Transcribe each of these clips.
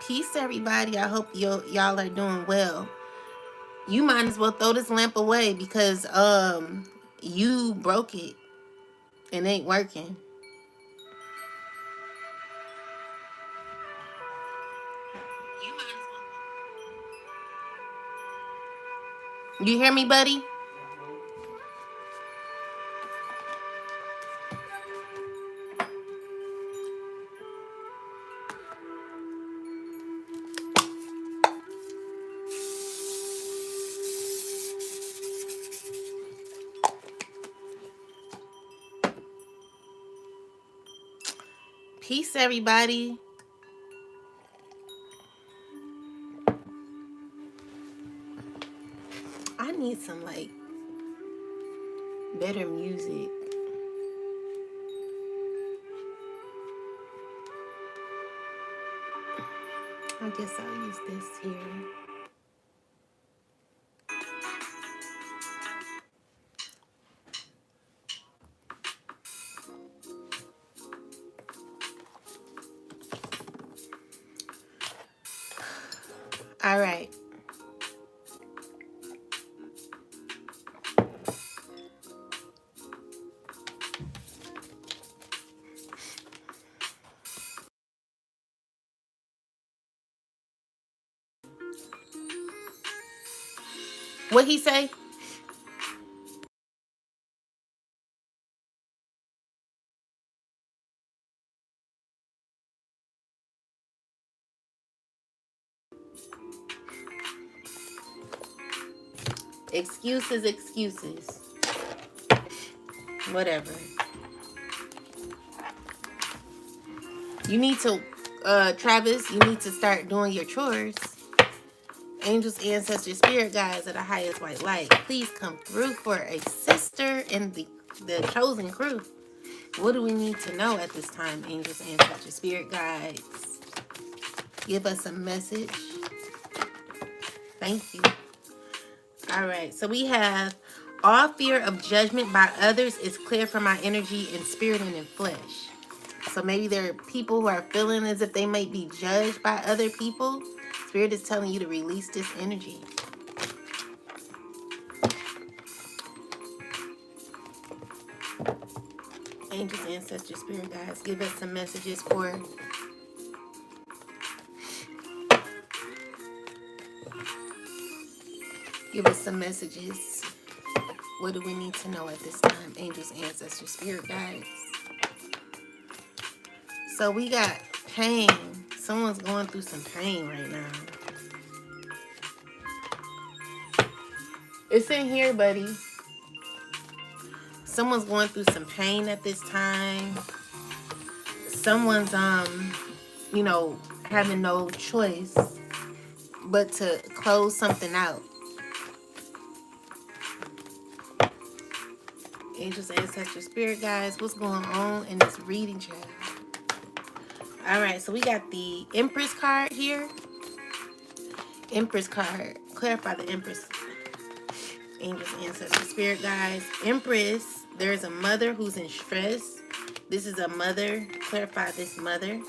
Peace, everybody. I hope y'all are doing well. You might as well throw this lamp away because you broke it and ain't working. You hear me, buddy? Peace, everybody. I need some like better music. I guess I'll use this here. All right. What he say? Excuses, excuses. Whatever. You need to, Travis, you need to start doing your chores. Angels, ancestors, spirit guides of the highest white light, please come through for a sister in the chosen crew. What do we need to know at this time, angels, ancestors, spirit guides? Give us a message. Thank you. All right, so we have all fear of judgment by others is clear from my energy in spirit and in flesh. So maybe there are people who are feeling as if they might be judged by other people. Spirit is telling you to release this energy. Angels, ancestors, spirit guides, give us some messages for give us some messages. What do we need to know at this time? Angels, ancestors, spirit guides. So we got pain. Someone's going through some pain right now. It's in here, buddy. Someone's going through some pain at this time. Someone's having no choice but to close something out. Angels, ancestors, spirit guides, what's going on in this reading, child? All right, so we got the Empress card here. Empress card. Clarify the Empress. Angels, ancestors, spirit guides. Empress, there's a mother who's in stress. This is a mother. Clarify this mother.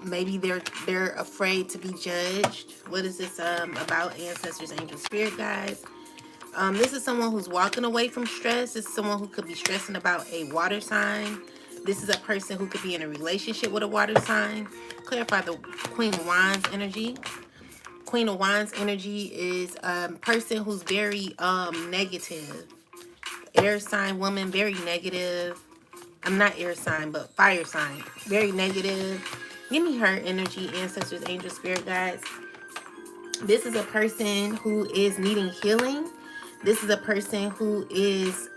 Maybe they're afraid to be judged. What is this about, ancestors, angels, spirit guides? This is someone who's walking away from stress. This is someone who could be stressing about a water sign. This is a person who could be in a relationship with a water sign. Clarify the Queen of Wands energy. Queen of Wands energy is a person who's very negative. Air sign woman, very negative. I'm not air sign, but fire sign. Very negative. Give me her energy, ancestors, angels, spirit guides. This is a person who is needing healing. This is a person who is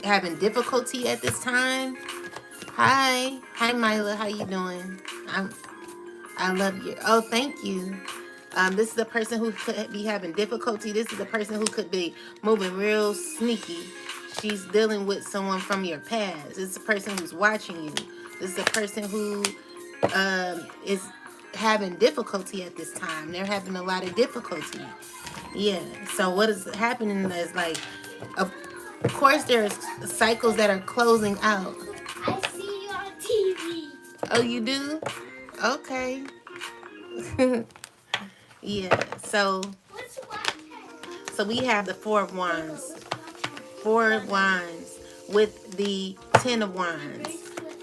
having difficulty at this time. Hi, Mila. How you doing? I love you. Oh, thank you. This is a person who could be having difficulty. This is a person who could be moving real sneaky. She's dealing with someone from your past. This is a person who's watching you. This is a person who is having difficulty at this time. They're having a lot of difficulty. Yeah. So what is happening is like, of course, there's cycles that are closing out. I see you on TV. Oh, you do? Okay. Yeah, so we have the Four of Wands. Four of Wands with the Ten of Wands.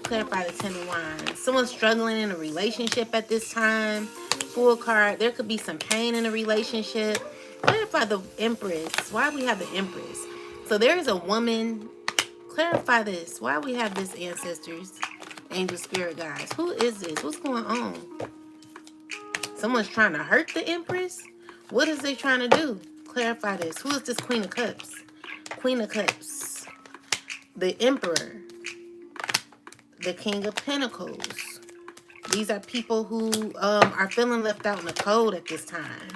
Clarify the Ten of Wands. Someone's struggling in a relationship at this time. Fool card. There could be some pain in a relationship. Clarify the Empress. Why we have the Empress? So there is a woman. Clarify this. Why we have this, ancestors, angel, spirit guides? Who is this? What's going on? Someone's trying to hurt the Empress? What is they trying to do? Clarify this. Who is this Queen of Cups? Queen of Cups. The Emperor. The King of Pentacles. These are people who are feeling left out in the cold at this time.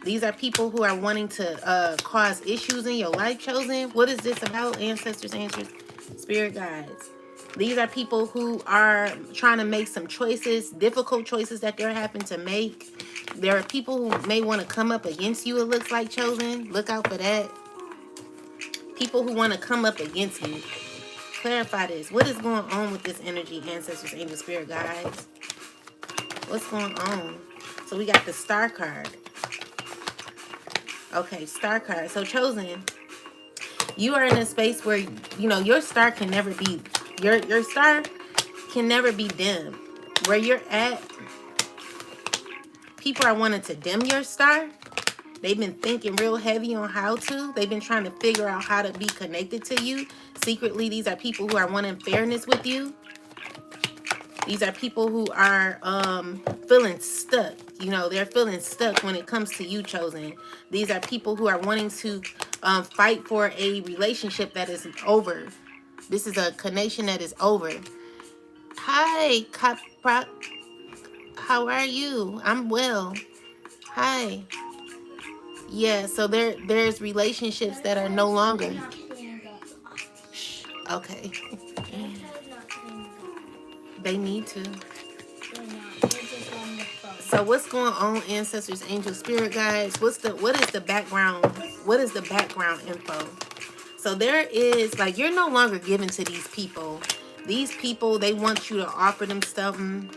These are people who are wanting to cause issues in your life, chosen. What is this about, ancestors, angels, spirit guides? These are people who are trying to make some choices, difficult choices that they're having to make. There are people who may want to come up against you, it looks like, chosen. Look out for that. People who want to come up against you. Clarify this. What is going on with this energy, ancestors, angels, spirit guides? What's going on? So we got the Star card. Okay, Star card. So, chosen, you are in a space where, you know, your star can never be, your star can never be dim. Where you're at, people are wanting to dim your star. They've been thinking real heavy on how to. They've been trying to figure out how to be connected to you. Secretly, these are people who are wanting fairness with you. These are people who are feeling stuck. You know, they're feeling stuck when it comes to you, chosen. These are people who are wanting to fight for a relationship that is over. This is a connection that is over. Hi, Capra. How are you? I'm well. Hi. Yeah, so there's relationships that are no longer. Shh, okay. They need to. So what's going on, ancestors, angels, spirit guides? What is the background? What is the background info? So there is, like, you're no longer giving to these people. These people, they want you to offer them something.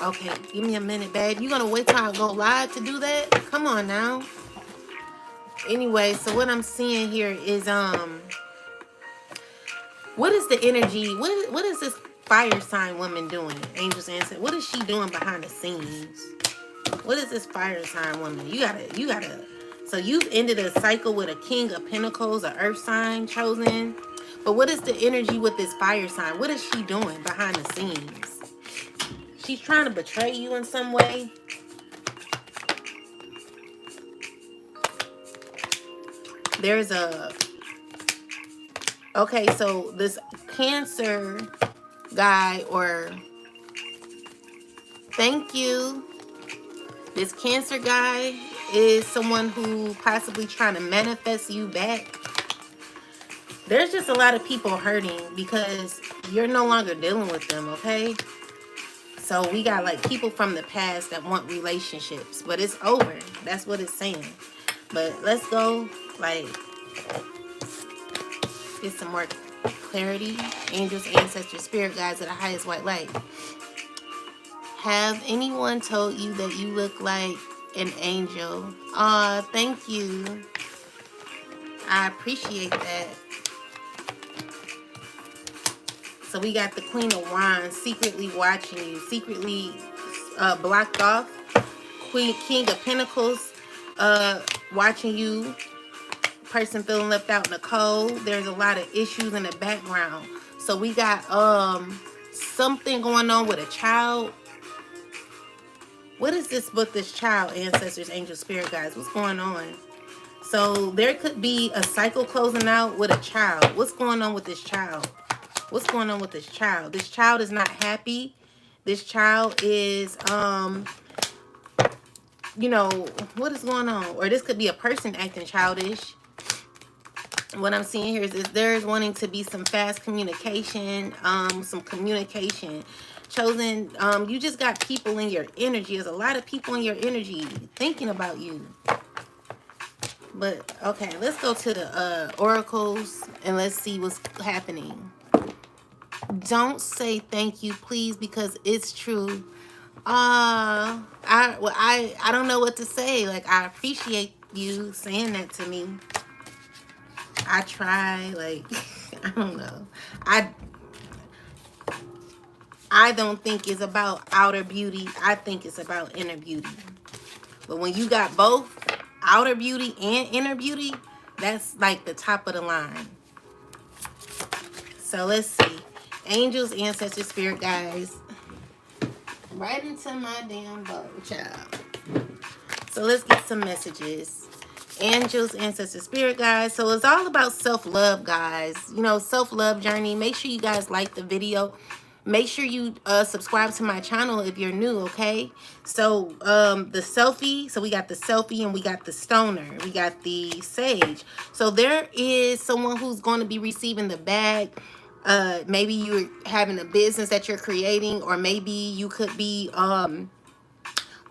Okay, give me a minute, babe. You gonna wait till I go live to do that? Come on now. Anyway, so what I'm seeing here is what is the energy? What is this fire sign woman doing? Angels answer. What is she doing behind the scenes? What is this fire sign woman? You gotta. So you've ended a cycle with a King of Pentacles, an Earth sign chosen. But what is the energy with this fire sign? What is she doing behind the scenes? She's trying to betray you in some way. There's a... Okay, so this Cancer guy, or... Thank you. This Cancer guy is someone who possibly trying to manifest you back. There's just a lot of people hurting because you're no longer dealing with them, okay? So we got like people from the past that want relationships, but it's over. That's what it's saying. But let's go, like, get some more clarity. Angels, ancestors, spirit guides of the highest white light. Have anyone told you that you look like an angel? Aw, thank you. I appreciate that. So we got the Queen of Wands secretly watching you, secretly blocked off. King of Pentacles watching you. Person feeling left out in the cold. There's a lot of issues in the background. So we got something going on with a child. What is this with this child, ancestors, angels, spirit guides? What's going on? So there could be a cycle closing out with a child. What's going on with this child? What's going on with this child? This child is not happy. This child is, you know, what is going on? Or this could be a person acting childish. What I'm seeing here is there's wanting to be some fast communication, some communication. Chosen, you just got people in your energy. There's a lot of people in your energy thinking about you. But, okay, let's go to the oracles and let's see what's happening. Don't say thank you, please, because it's true. I don't know what to say. Like, I appreciate you saying that to me. I try, like, I don't know. I I don't think it's about outer beauty. I think it's about inner beauty. But when you got both outer beauty and inner beauty, that's like the top of the line. So let's see. Angels, ancestors, spirit guides. Right into my damn bow, child. So let's get some messages. Angels, ancestors, spirit guides. So it's all about self-love, guys. You know, self-love journey. Make sure you guys like the video. Make sure you subscribe to my channel if you're new, okay? So the selfie, so we got the selfie and we got the stoner. We got the sage. So there is someone who's going to be receiving the bag. Maybe you're having a business that you're creating, or maybe you could be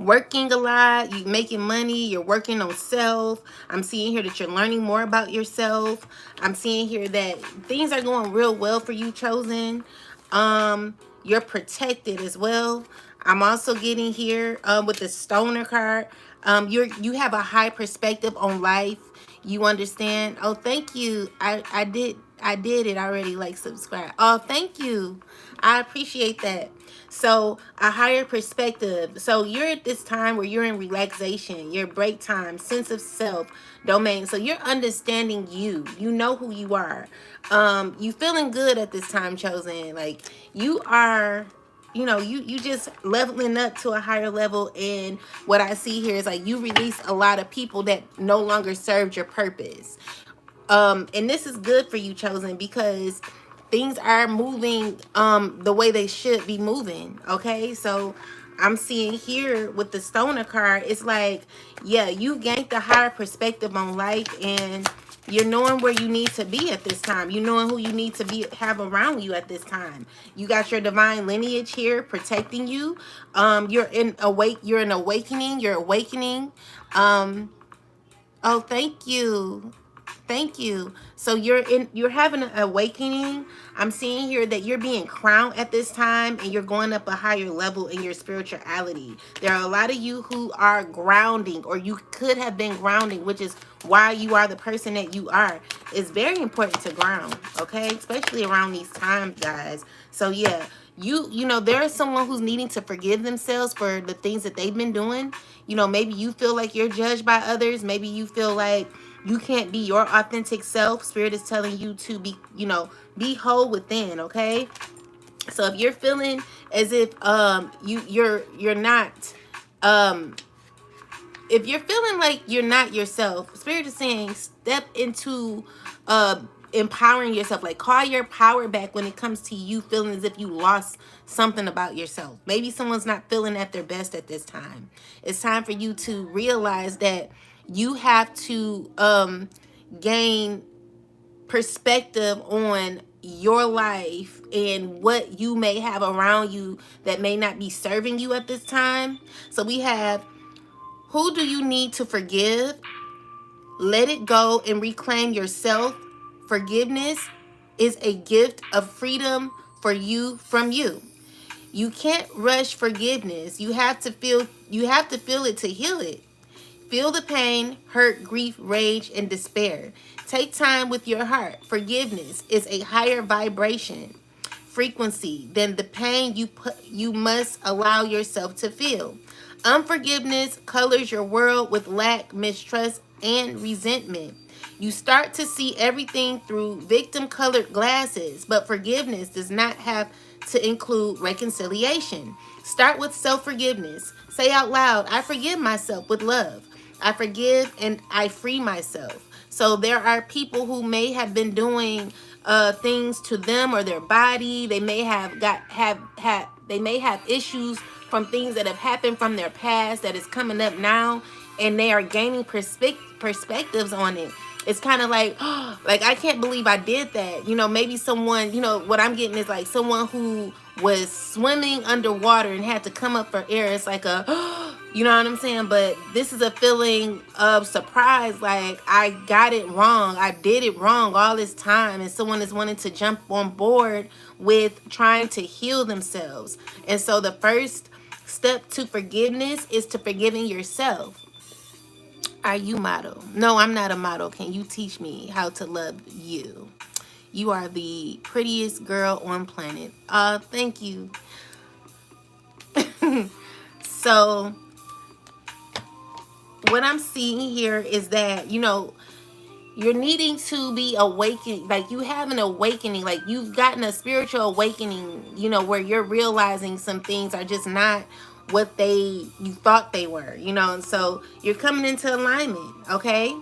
working a lot, you making money, you're working on self. I'm seeing here that you're learning more about yourself. I'm seeing here that things are going real well for you, chosen. You're protected as well. I'm also getting here with the stoner card. You have a high perspective on life. You understand. Oh, thank you. I did it already. Like, subscribe. Oh, thank you. I appreciate that. So a higher perspective. So you're at this time where you're in relaxation, your break time, sense of self, domain. So you're understanding you. You know who you are. You feeling good at this time, chosen. Like, you are, you know, you just leveling up to a higher level. And what I see here is like you release a lot of people that no longer served your purpose. And this is good for you, chosen, because things are moving the way they should be moving. Okay, so I'm seeing here with the stoner card, it's like, yeah, you gained a higher perspective on life, and you're knowing where you need to be at this time. You knowing who you need to be, have around you at this time. You got your divine lineage here protecting you. You're in awakening. You're awakening. Oh, thank you. Thank you. So you're having an awakening. I'm seeing here that you're being crowned at this time, and you're going up a higher level in your spirituality. There are a lot of you who are grounding, or you could have been grounding, which is why you are the person that you are. It's very important to ground, okay? Especially around these times, guys. So yeah, you know, there is someone who's needing to forgive themselves for the things that they've been doing. You know, maybe you feel like you're judged by others. Maybe you feel like you can't be your authentic self. Spirit is telling you to be, you know, be whole within, okay? So if you're feeling as if you're not if you're feeling like you're not yourself, Spirit is saying step into empowering yourself. Like, call your power back when it comes to you feeling as if you lost something about yourself. Maybe someone's not feeling at their best at this time. It's time for you to realize that you have to gain perspective on your life and what you may have around you that may not be serving you at this time. So we have, who do you need to forgive? Let it go and reclaim yourself. Forgiveness is a gift of freedom for you from you. You can't rush forgiveness. You have to feel it to heal it. Feel the pain, hurt, grief, rage, and despair. Take time with your heart. Forgiveness is a higher vibration frequency than the pain you must allow yourself to feel. Unforgiveness colors your world with lack, mistrust, and resentment. You start to see everything through victim-colored glasses, but forgiveness does not have to include reconciliation. Start with self-forgiveness. Say out loud, I forgive myself with love. I forgive and I free myself. So there are people who may have been doing things to them or their body. They may they may have issues from things that have happened from their past that is coming up now, and they are gaining perspectives on it. It's kind of like, like, I can't believe I did that. You know, maybe someone, you know, what I'm getting is like someone who was swimming underwater and had to come up for air. It's like a, you know what I'm saying? But this is a feeling of surprise. Like, I got it wrong. I did it wrong all this time. And someone is wanting to jump on board with trying to heal themselves. And so the first step to forgiveness is to forgiving yourself. Are you model? No, I'm not a model. Can you teach me how to love you? You are the prettiest girl on planet. Thank you. So what I'm seeing here is that, you're needing to be awakened. Like, you have an awakening. Like, you've gotten a spiritual awakening, where you're realizing some things are just not what you thought they were, and so you're coming into alignment, okay?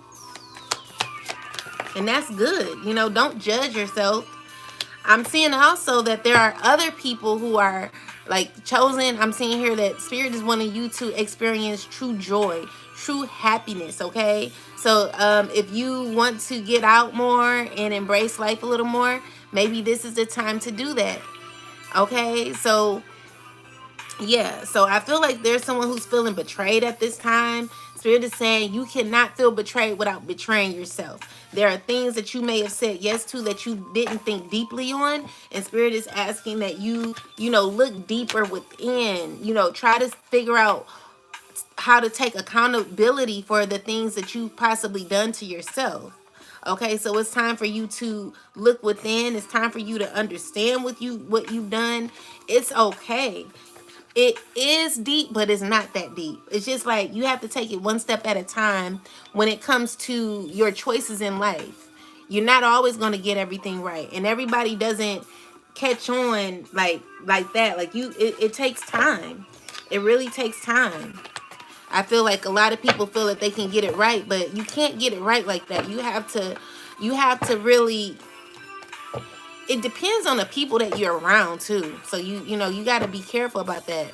And that's good. Don't judge yourself. I'm seeing also that there are other people who are like chosen. I'm seeing here that Spirit is wanting you to experience true joy, true happiness, okay? So if you want to get out more and embrace life a little more, maybe this is the time to do that, okay? So yeah, so I feel like there's someone who's feeling betrayed at this time. Spirit is saying you cannot feel betrayed without betraying yourself. There are things that you may have said yes to that you didn't think deeply on. And Spirit is asking that look deeper within. Try to figure out how to take accountability for the things that you've possibly done to yourself. Okay, so it's time for you to look within. It's time for you to understand what you've done. It's okay. It is deep, but it's not that deep. It's just like you have to take it one step at a time when it comes to your choices in life. You're not always going to get everything right, and everybody doesn't catch on like that. Like it takes time. It really takes time. I feel like a lot of people feel that they can get it right, but you can't get it right like that. You have to really, it depends on the people that you're around too. So you got to be careful about that.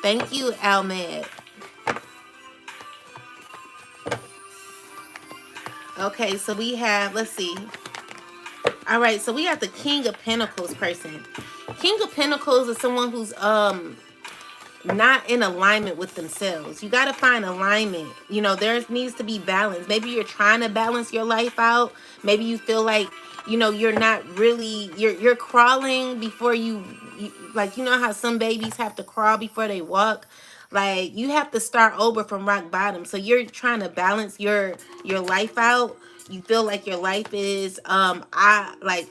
Thank you, Almed. Okay, so we have, let's see. All right, so we have the King of Pentacles person. King of Pentacles is someone who's not in alignment with themselves. You got to find alignment. There needs to be balance. Maybe you're trying to balance your life out. Maybe you feel like, you're not really, you're crawling before you like, how some babies have to crawl before they walk. Like, you have to start over from rock bottom. So you're trying to balance your life out. You feel like your life is like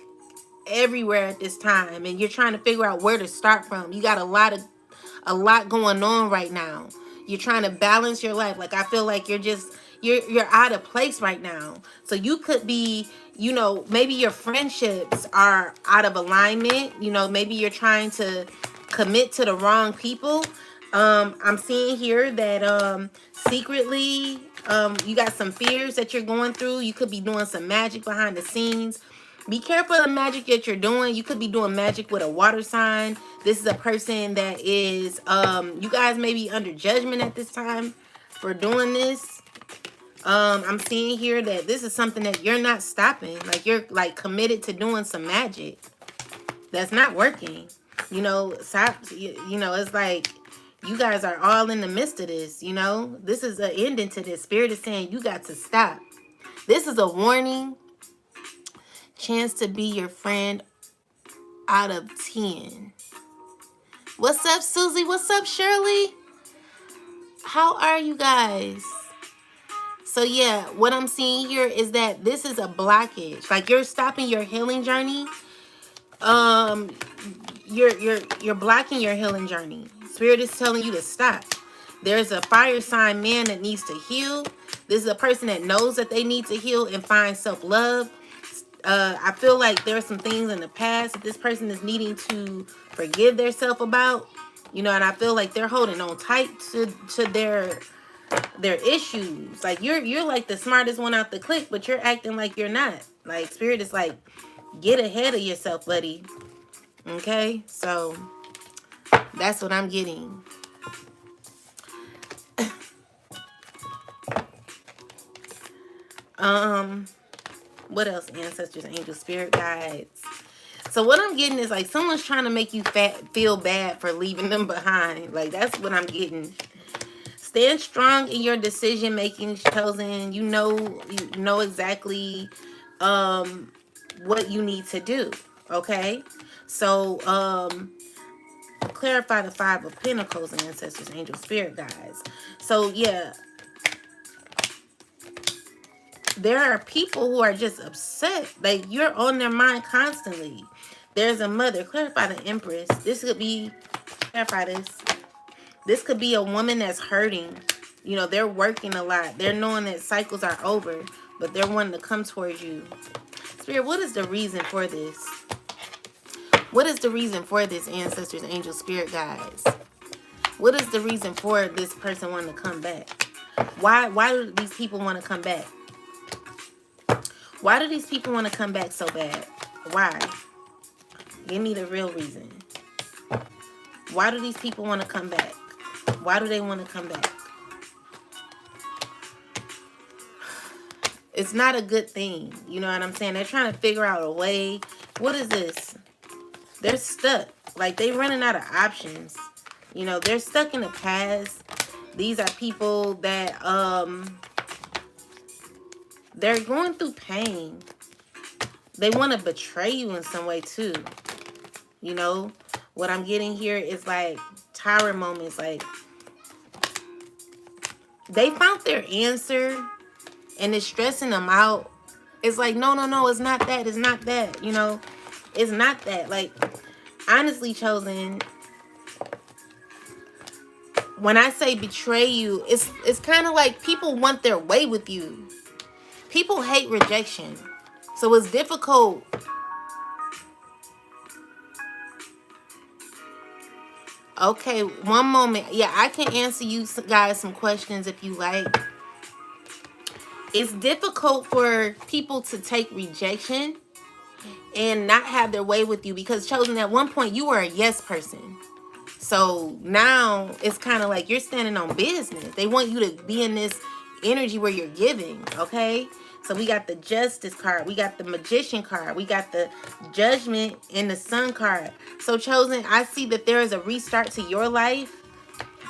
everywhere at this time, and you're trying to figure out where to start from. You got a lot going on right now. You're trying to balance your life. Like, I feel like you're out of place right now. So you could be, maybe your friendships are out of alignment. Maybe you're trying to commit to the wrong people. I'm seeing here that secretly you got some fears that you're going through. You could be doing some magic behind the scenes. Be careful of the magic that you're doing. You could be doing magic with a water sign. This is a person that is, you guys may be under judgment at this time for doing this. I'm seeing here that this is something that you're not stopping. Like, you're like committed to doing some magic that's not working. Stop. It's like you guys are all in the midst of this. This is an ending to this. Spirit is saying you got to stop. This is a warning. Chance to be your friend out of 10. What's up, Susie? What's up, Shirley? How are you guys? So yeah, what I'm seeing here is that this is a blockage. Like, you're stopping your healing journey. You're blocking your healing journey. Spirit is telling you to stop. There's a fire sign man that needs to heal. This is a person that knows that they need to heal and find self-love. I feel like there are some things in the past that this person is needing to forgive themselves about, and I feel like they're holding on tight to their issues. Like, you're like the smartest one out the clique, but you're acting like you're not. Like, Spirit is like, get ahead of yourself, buddy. Okay, so that's what I'm getting. What else? Ancestors, angels, spirit guides. So what I'm getting is like someone's trying to make you feel bad for leaving them behind. Like, that's what I'm getting. stand strong in your decision making, chosen. You know exactly what you need to do. Okay, so clarify the Five of Pentacles, ancestors, angel, spirit guides. So yeah, there are people who are just upset. Like, you're on their mind constantly. There's a mother. Clarify the Empress. This could be, clarify this. This could be a woman that's hurting. You know, they're working a lot. They're knowing that cycles are over, but they're wanting to come towards you. Spirit, what is the reason for this? What is the reason for this, ancestors, angels, spirit guides? What is the reason for this person wanting to come back? Why do these people want to come back? Why do these people want to come back so bad? Why? Give me the real reason. Why do these people want to come back? Why do they want to come back? It's not a good thing. You know what I'm saying? They're trying to figure out a way. What is this? They're stuck. Like, they're running out of options. You know, they're stuck in the past. These are people that, they're going through pain. They want to betray you in some way, too. You know, what I'm getting here is like tower moments. Like, they found their answer and it's stressing them out. It's like, no, it's not that. It's not that. You know, it's not that. Like, honestly, chosen, when I say betray you, it's kind of like people want their way with you. People hate rejection. So it's difficult. Okay, one moment. Yeah, I can answer you guys some questions if you like. It's difficult for people to take rejection and not have their way with you, because chosen, at one point you were a yes person. So now it's kind of like you're standing on business. They want you to be in this energy where you're giving, okay? So we got the Justice card. We got the Magician card. We got the Judgment and the Sun card. So chosen, I see that there is a restart to your life.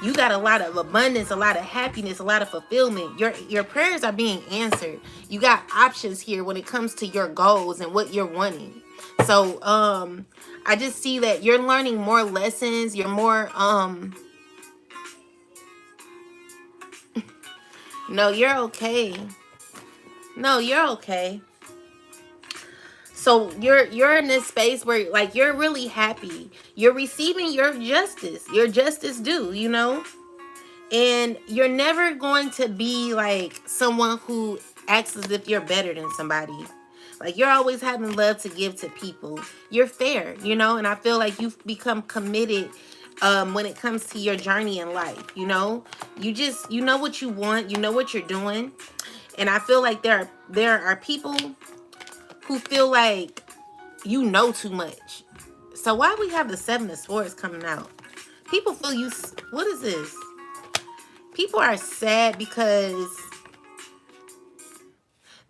You got a lot of abundance, a lot of happiness, a lot of fulfillment. Your prayers are being answered. You got options here when it comes to your goals and what you're wanting. So I just see that you're learning more lessons. You're more no, you're okay. No, you're okay. So you're in this space where, like, you're really happy. You're receiving your justice due, you know? And you're never going to be like someone who acts as if you're better than somebody. Like, you're always having love to give to people. You're fair, you know? And I feel like you've become committed when it comes to your journey in life, you know? You know what you want. You know what you're doing. And I feel like there are people who feel like you know too much. So why we have the Seven of Swords coming out? People feel you. What is this? People are sad because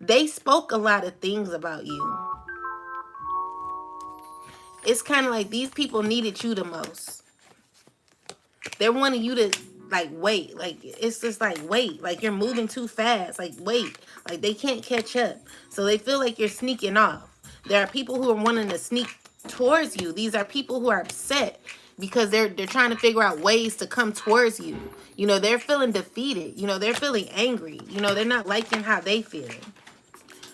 they spoke a lot of things about you. It's kind of like these people needed you the most. They're wanting you to, like, wait. Like, it's just like, wait. Like, you're moving too fast. Like, wait. Like, they can't catch up. So they feel like you're sneaking off. There are people who are wanting to sneak towards you. These are people who are upset because they're trying to figure out ways to come towards you. You know, they're feeling defeated. You know, they're feeling angry. You know, they're not liking how they feel.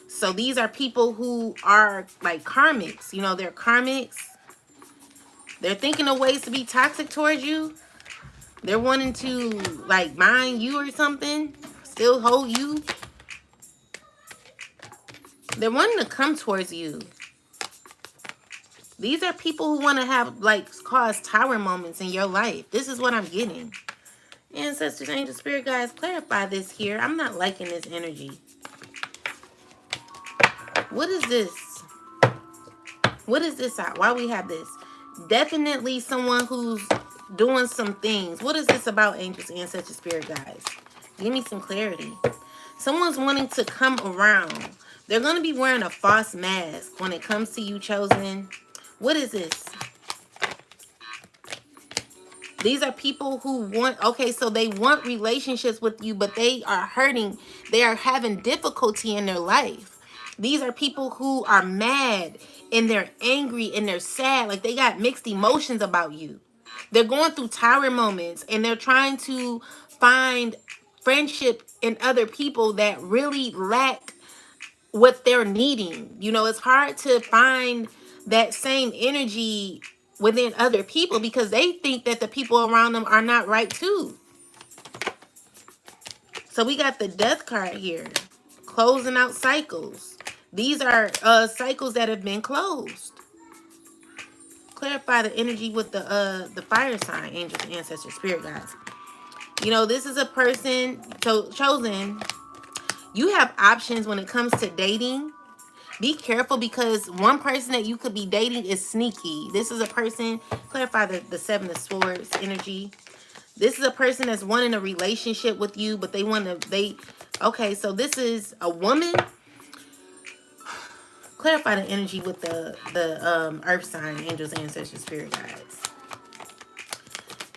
So these are people who are like karmics. You know, they're karmics. They're thinking of ways to be toxic towards you. They're wanting to, like, mind you or something. Still hold you. They're wanting to come towards you. These are people who want to have, like, cause tower moments in your life. This is what I'm getting. Ancestors, angel, spirit guides, clarify this here. I'm not liking this energy. What is this? What is this? Why we have this? Definitely someone who's doing some things. What is this about, angels, ancestors, spirit guides? Give me some clarity. Someone's wanting to come around. They're going to be wearing a false mask when it comes to you, chosen. What is this? These are people who want, okay, so they want relationships with you, but they are hurting. They are having difficulty in their life. These are people who are mad and they're angry and they're sad. Like they got mixed emotions about you. They're going through tower moments and they're trying to find friendship in other people that really lack what they're needing. You know, it's hard to find that same energy within other people because they think that the people around them are not right too. So we got the death card here. Closing out cycles. These are cycles that have been closed. Clarify the energy with the fire sign, angels, ancestors, spirit guides. You know, this is a person, so chosen, you have options when it comes to dating. Be careful because one person that you could be dating is sneaky. This is a person, clarify the seven of swords energy. This is a person that's wanting a relationship with you, but okay, so this is a woman. Clarify the energy with the earth sign, angels, ancestors, spirit guides.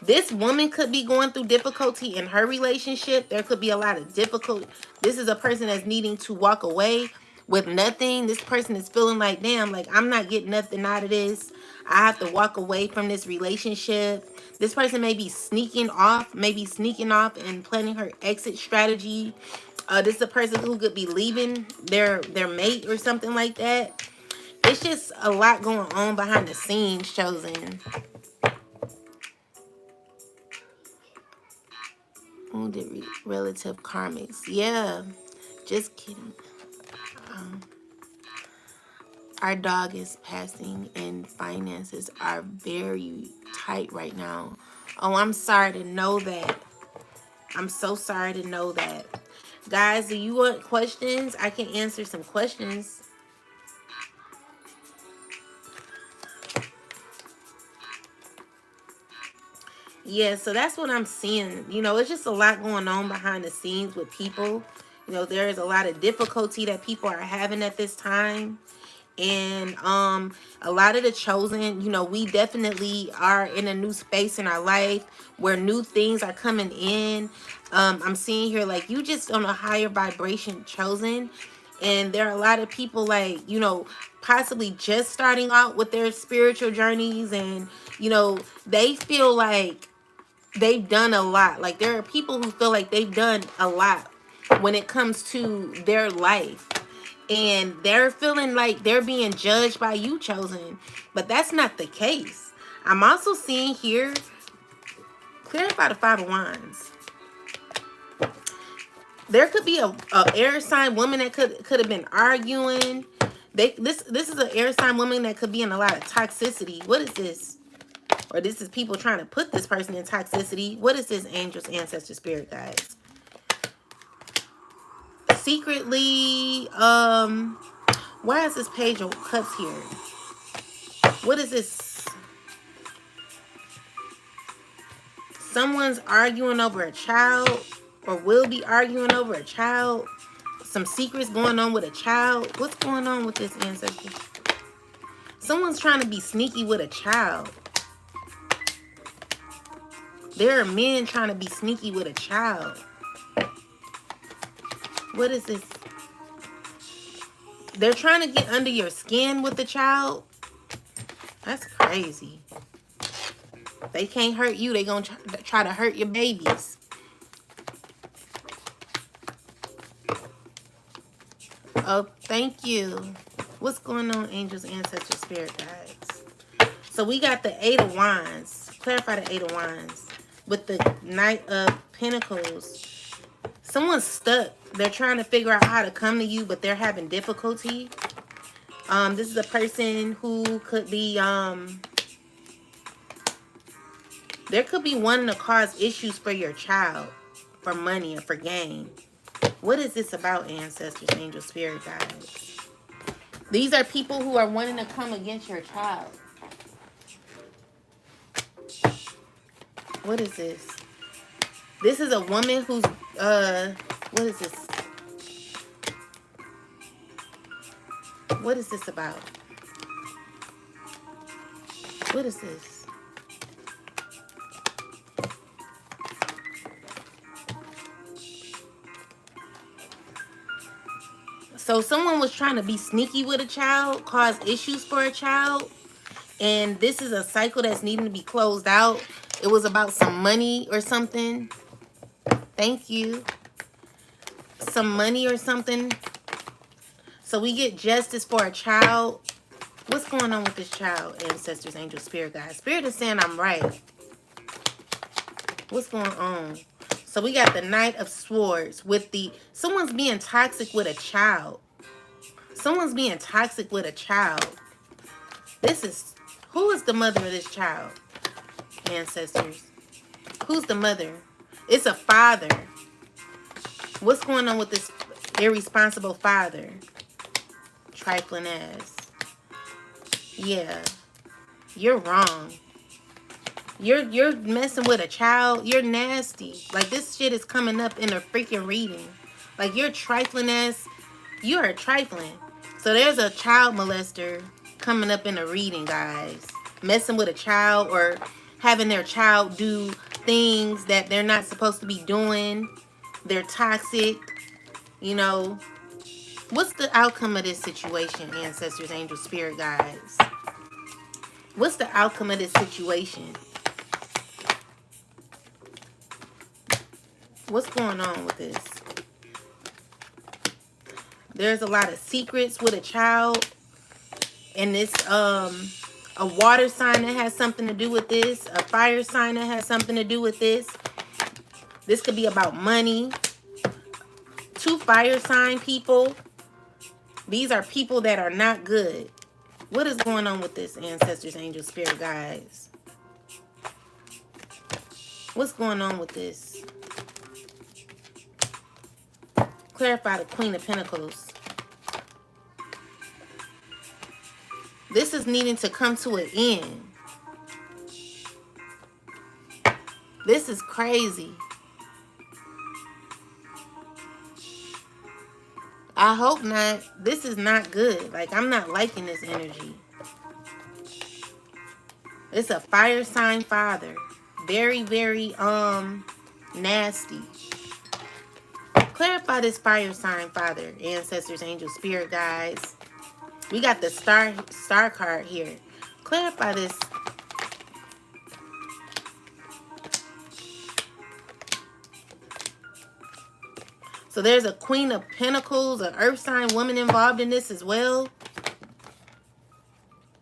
This woman could be going through difficulty in her relationship. There could be a lot of difficulty. This is a person that's needing to walk away with nothing. This person is feeling like, damn, like I'm not getting nothing out of this. I have to walk away from this relationship. This person may be sneaking off, and planning her exit strategy. This is a person who could be leaving their mate or something like that. It's just a lot going on behind the scenes, chosen. Wounded relative karmics. Yeah, just kidding. Our dog is passing and finances are very tight right now. Oh, I'm sorry to know that. I'm so sorry to know that. Guys, do you want questions? I can answer some questions. Yeah, so that's what I'm seeing. You know, it's just a lot going on behind the scenes with people. You know, there is a lot of difficulty that people are having at this time. And a lot of the chosen, you know, we definitely are in a new space in our life where new things are coming in. I'm seeing here like you just on a higher vibration, chosen. And there are a lot of people like, you know, possibly just starting out with their spiritual journeys, and you know, they feel like they've done a lot. Like there are people who feel like they've done a lot when it comes to their life, and they're feeling like they're being judged by you, chosen, but that's not the case. I'm also seeing here, clarify the Five of Wands. There could be a air sign woman that could have been arguing. This is an air sign woman that could be in a lot of toxicity. What is this? Or this is people trying to put this person in toxicity. What is this, angels, ancestors, spirit guides? Secretly, why is this page of cups here? What is this? Someone's arguing over a child, or will be arguing over a child. Some secrets going on with a child. What's going on with this, ancestor? Someone's trying to be sneaky with a child. There are men trying to be sneaky with a child. What is this? They're trying to get under your skin with the child. That's crazy. They can't hurt you. They gonna try to hurt your babies. Oh, thank you. What's going on, angels, ancestors, spirit guides? So we got the Eight of Wands. Clarify the Eight of Wands. With the Knight of Pentacles. Someone's stuck. They're trying to figure out how to come to you, but they're having difficulty. This is a person who could be, there could be wanting to cause issues for your child, for money or for gain. What is this about, ancestors, angels, spirit guides? These are people who are wanting to come against your child. What is this? This is a woman who's, what is this? What is this about? What is this? So someone was trying to be sneaky with a child, cause issues for a child. And this is a cycle that's needing to be closed out. It was about some money or something. Thank you. Some money or something. So we get justice for a child. What's going on with this child? Ancestors, angels, spirit guides. Spirit is saying I'm right. What's going on? So we got the Knight of Swords with the... Someone's being toxic with a child. Someone's being toxic with a child. This is... Who is the mother of this child? Ancestors. Who's the mother? It's a father. What's going on with this irresponsible father? Trifling ass. Yeah. You're wrong. You're messing with a child. You're nasty. Like, this shit is coming up in a freaking reading. Like, you're trifling ass. You are trifling. So there's a child molester coming up in a reading, guys. Messing with a child or having their child do things that they're not supposed to be doing. They're toxic. You know. What's the outcome of this situation, ancestors, angels, spirit guides? What's the outcome of this situation? What's going on with this? There's a lot of secrets with a child. And it's a water sign that has something to do with this. A fire sign that has something to do with this. This could be about money. 2 fire sign people. These are people that are not good. What is going on with this, ancestors, angels, spirit guides? What's going on with this? Clarify the Queen of Pentacles. This is needing to come to an end. This is crazy. I hope not. This is not good. Like, I'm not liking this energy. It's a fire sign father. Very, very, nasty. Clarify this fire sign father, ancestors, angels, spirit guides. We got the star card here. Clarify this. So there's a Queen of Pentacles, an earth sign woman involved in this as well.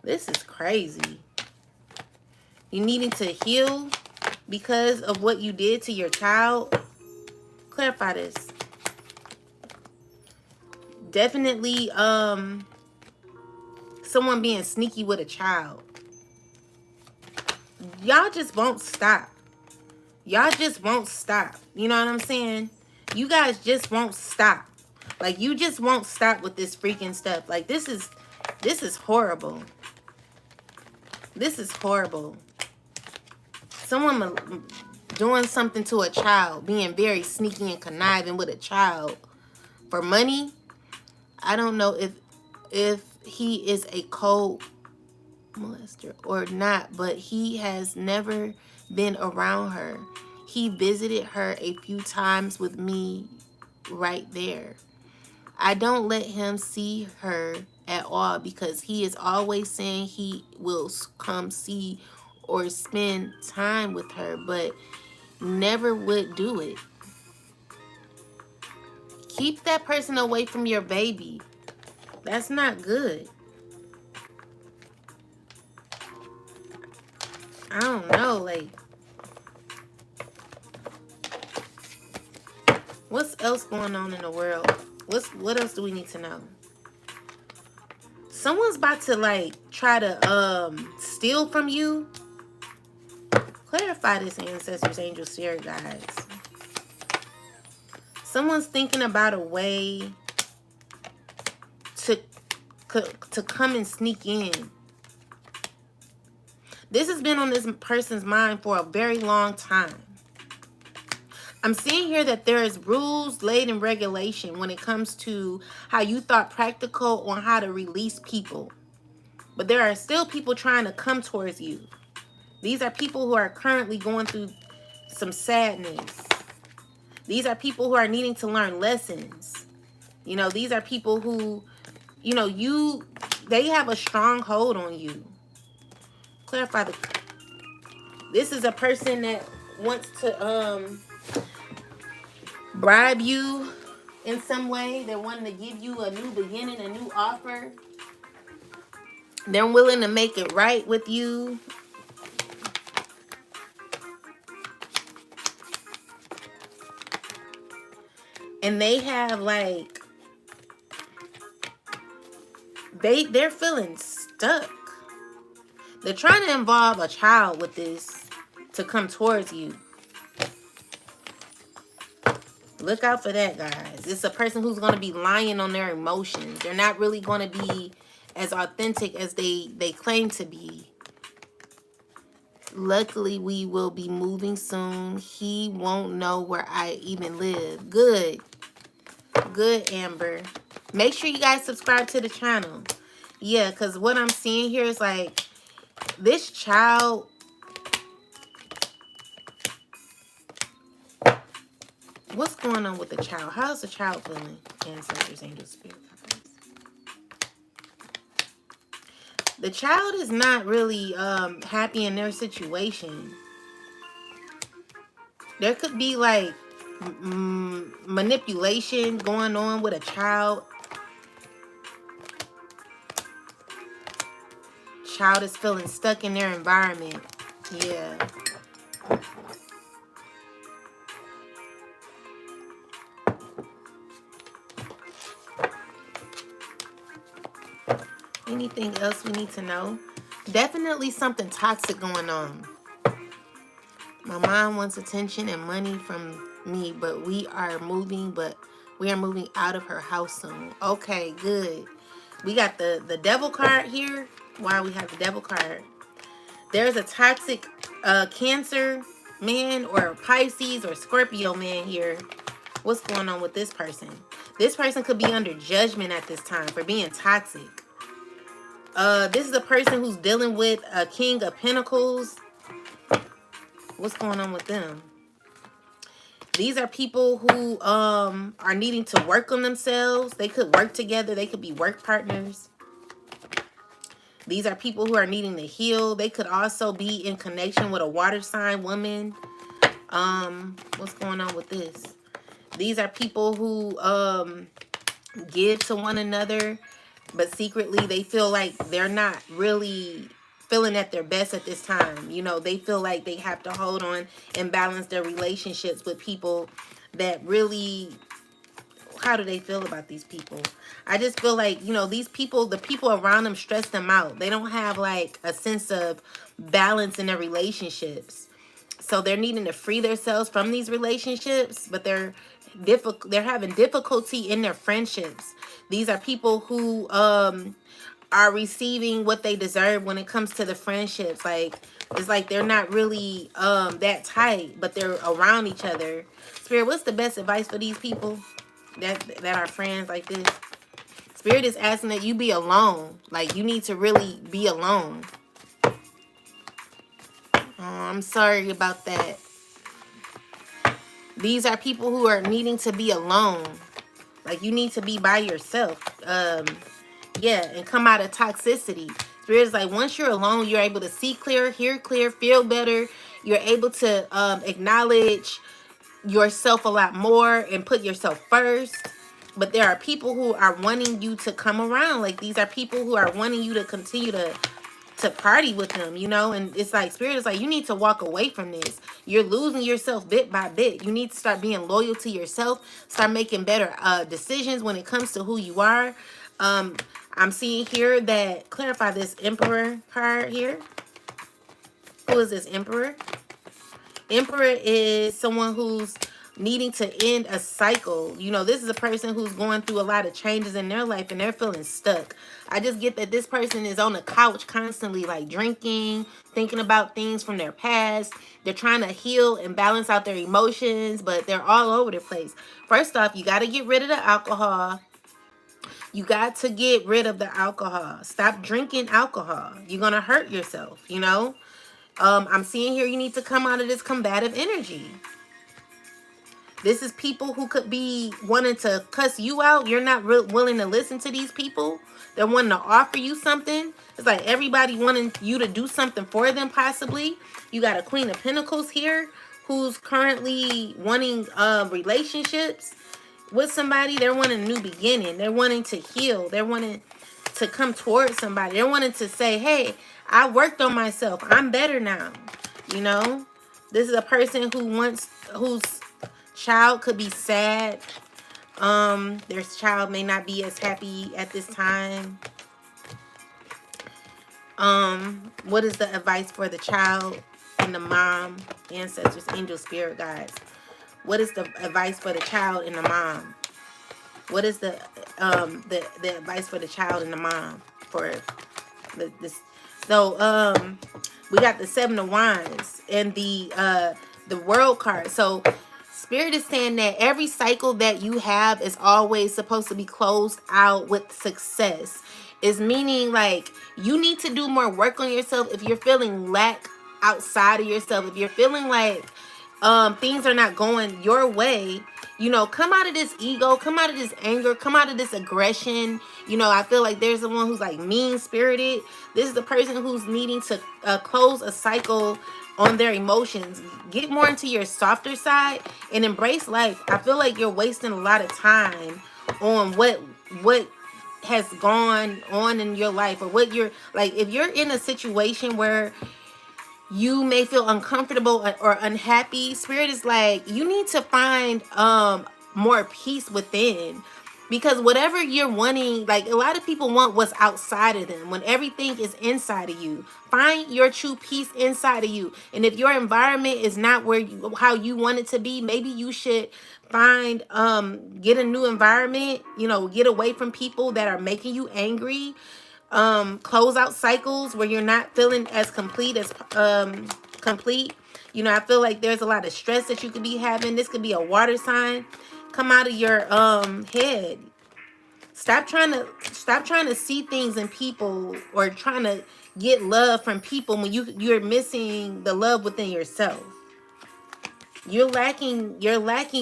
This is crazy. You needing to heal because of what you did to your child. Clarify this. Definitely someone being sneaky with a child. Y'all just won't stop. Y'all just won't stop. You know what I'm saying? You guys just won't stop. Like, you just won't stop with this freaking stuff. Like, this is horrible. This is horrible. Someone doing something to a child, being very sneaky and conniving with a child for money. I don't know if he is a co-molester or not, but he has never been around her. He visited her a few times with me right there. I don't let him see her at all because he is always saying he will come see or spend time with her, but never would do it. Keep that person away from your baby. That's not good. I don't know, like, what's else going on in the world? What else do we need to know? Someone's about to, like, try to steal from you. Clarify this, ancestors, angels, spirit guides. Someone's thinking about a way to come and sneak in. This has been on this person's mind for a very long time. I'm seeing here that there is rules laid in regulation when it comes to how you thought practical on how to release people. But there are still people trying to come towards you. These are people who are currently going through some sadness. These are people who are needing to learn lessons. You know, these are people who, you know, they have a strong hold on you. Clarify the, this is a person that wants to bribe you in some way. They're wanting to give you a new beginning, a new offer. They're willing to make it right with you. And they have like, they're feeling stuck. They're trying to involve a child with this to come towards you. Look out for that, guys. It's a person who's going to be lying on their emotions. They're not really going to be as authentic as they claim to be. Luckily, we will be moving soon. He won't know where I even live. Good. Good, Amber. Make sure you guys subscribe to the channel. Yeah, because what I'm seeing here is like this child. What's going on with the child? How's the child feeling? Ancestors, angels, spirit guides. The child is not really happy in their situation. There could be like manipulation going on with a child. Child is feeling stuck in their environment. Yeah. Anything else we need to know? Definitely something toxic going on. My mom wants attention and money from me, but we are moving out of her house soon. Okay, good. We got the devil card here. Why we have the devil card? There's a toxic Cancer man or Pisces or Scorpio man here. What's going on with this person? This person could be under judgment at this time for being toxic. This is a person who's dealing with a King of Pentacles. What's going on with them? These are people who are needing to work on themselves. They could work together. They could be work partners. These are people who are needing to heal. They could also be in connection with a water sign woman. What's going on with this? These are people who give to one another, but secretly they feel like they're not really feeling at their best at this time. You know, they feel like they have to hold on and balance their relationships with people that really, how do they feel about these people? I just feel like, you know, these people, the people around them stress them out. They don't have like a sense of balance in their relationships. So they're needing to free themselves from these relationships, but they're having difficulty in their friendships. These are people who are receiving what they deserve when it comes to the friendships. Like, it's like they're not really that tight, but they're around each other. Spirit, what's the best advice for these people that are friends like this? Spirit is asking that you be alone. Like, you need to really be alone. Oh, I'm sorry about that. These are people who are needing to be alone. Like, you need to be by yourself. Yeah, and come out of toxicity. Spirit is like, once you're alone, you're able to see clear, hear clear, feel better. You're able to acknowledge yourself a lot more and put yourself first. But there are people who are wanting you to come around. Like, these are people who are wanting you to continue to party with them, you know. And it's like, Spirit is like, you need to walk away from this. You're losing yourself bit by bit. You need to start being loyal to yourself. Start making better decisions when it comes to who you are. I'm seeing here that, clarify this Emperor card here. Who is this Emperor? Emperor is someone who's needing to end a cycle. You know, this is a person who's going through a lot of changes in their life and they're feeling stuck. I just get that this person is on the couch constantly, like drinking, thinking about things from their past. They're trying to heal and balance out their emotions, but they're all over the place. First off, you got to get rid of the alcohol. You got to get rid of the alcohol. Stop drinking alcohol. You're going to hurt yourself, you know. I'm seeing here you need to come out of this combative energy. This is people who could be wanting to cuss you out. You're not willing to listen to these people. They're wanting to offer you something. It's like everybody wanting you to do something for them, possibly. You got a Queen of Pentacles here who's currently wanting relationships with somebody. They're wanting a new beginning. They're wanting to heal. They're wanting to come towards somebody. They're wanting to say, hey, I worked on myself. I'm better now. You know, this is a person who wants, whose child could be sad. Their child may not be as happy at this time. What is the advice for the child and the mom, ancestors, angels, spirit guides? What is the advice for the child and the mom? What is the advice for the child and the mom for this? So we got the Seven of Wands and the World card. So Spirit is saying that every cycle that you have is always supposed to be closed out with success. Is meaning like you need to do more work on yourself if you're feeling lack outside of yourself. If you're feeling like things are not going your way, you know, come out of this ego, come out of this anger, come out of this aggression. You know, I feel like there's someone who's like mean spirited. This is the person who's needing to close a cycle on their emotions. Get more into your softer side and embrace life. I feel like you're wasting a lot of time on what has gone on in your life, or what you're like. If you're in a situation where you may feel uncomfortable or unhappy, Spirit is like, you need to find more peace within. Because whatever you're wanting, like a lot of people want what's outside of them when everything is inside of you. Find your true peace inside of you. And if your environment is not where you, how you want it to be, maybe you should find get a new environment, you know, get away from people that are making you angry. Close out cycles where you're not feeling as complete as complete. You know, I feel like there's a lot of stress that you could be having. This could be a water sign. Come out of your head. Stop trying to see things in people, or trying to get love from people when you're missing the love within yourself. You're lacking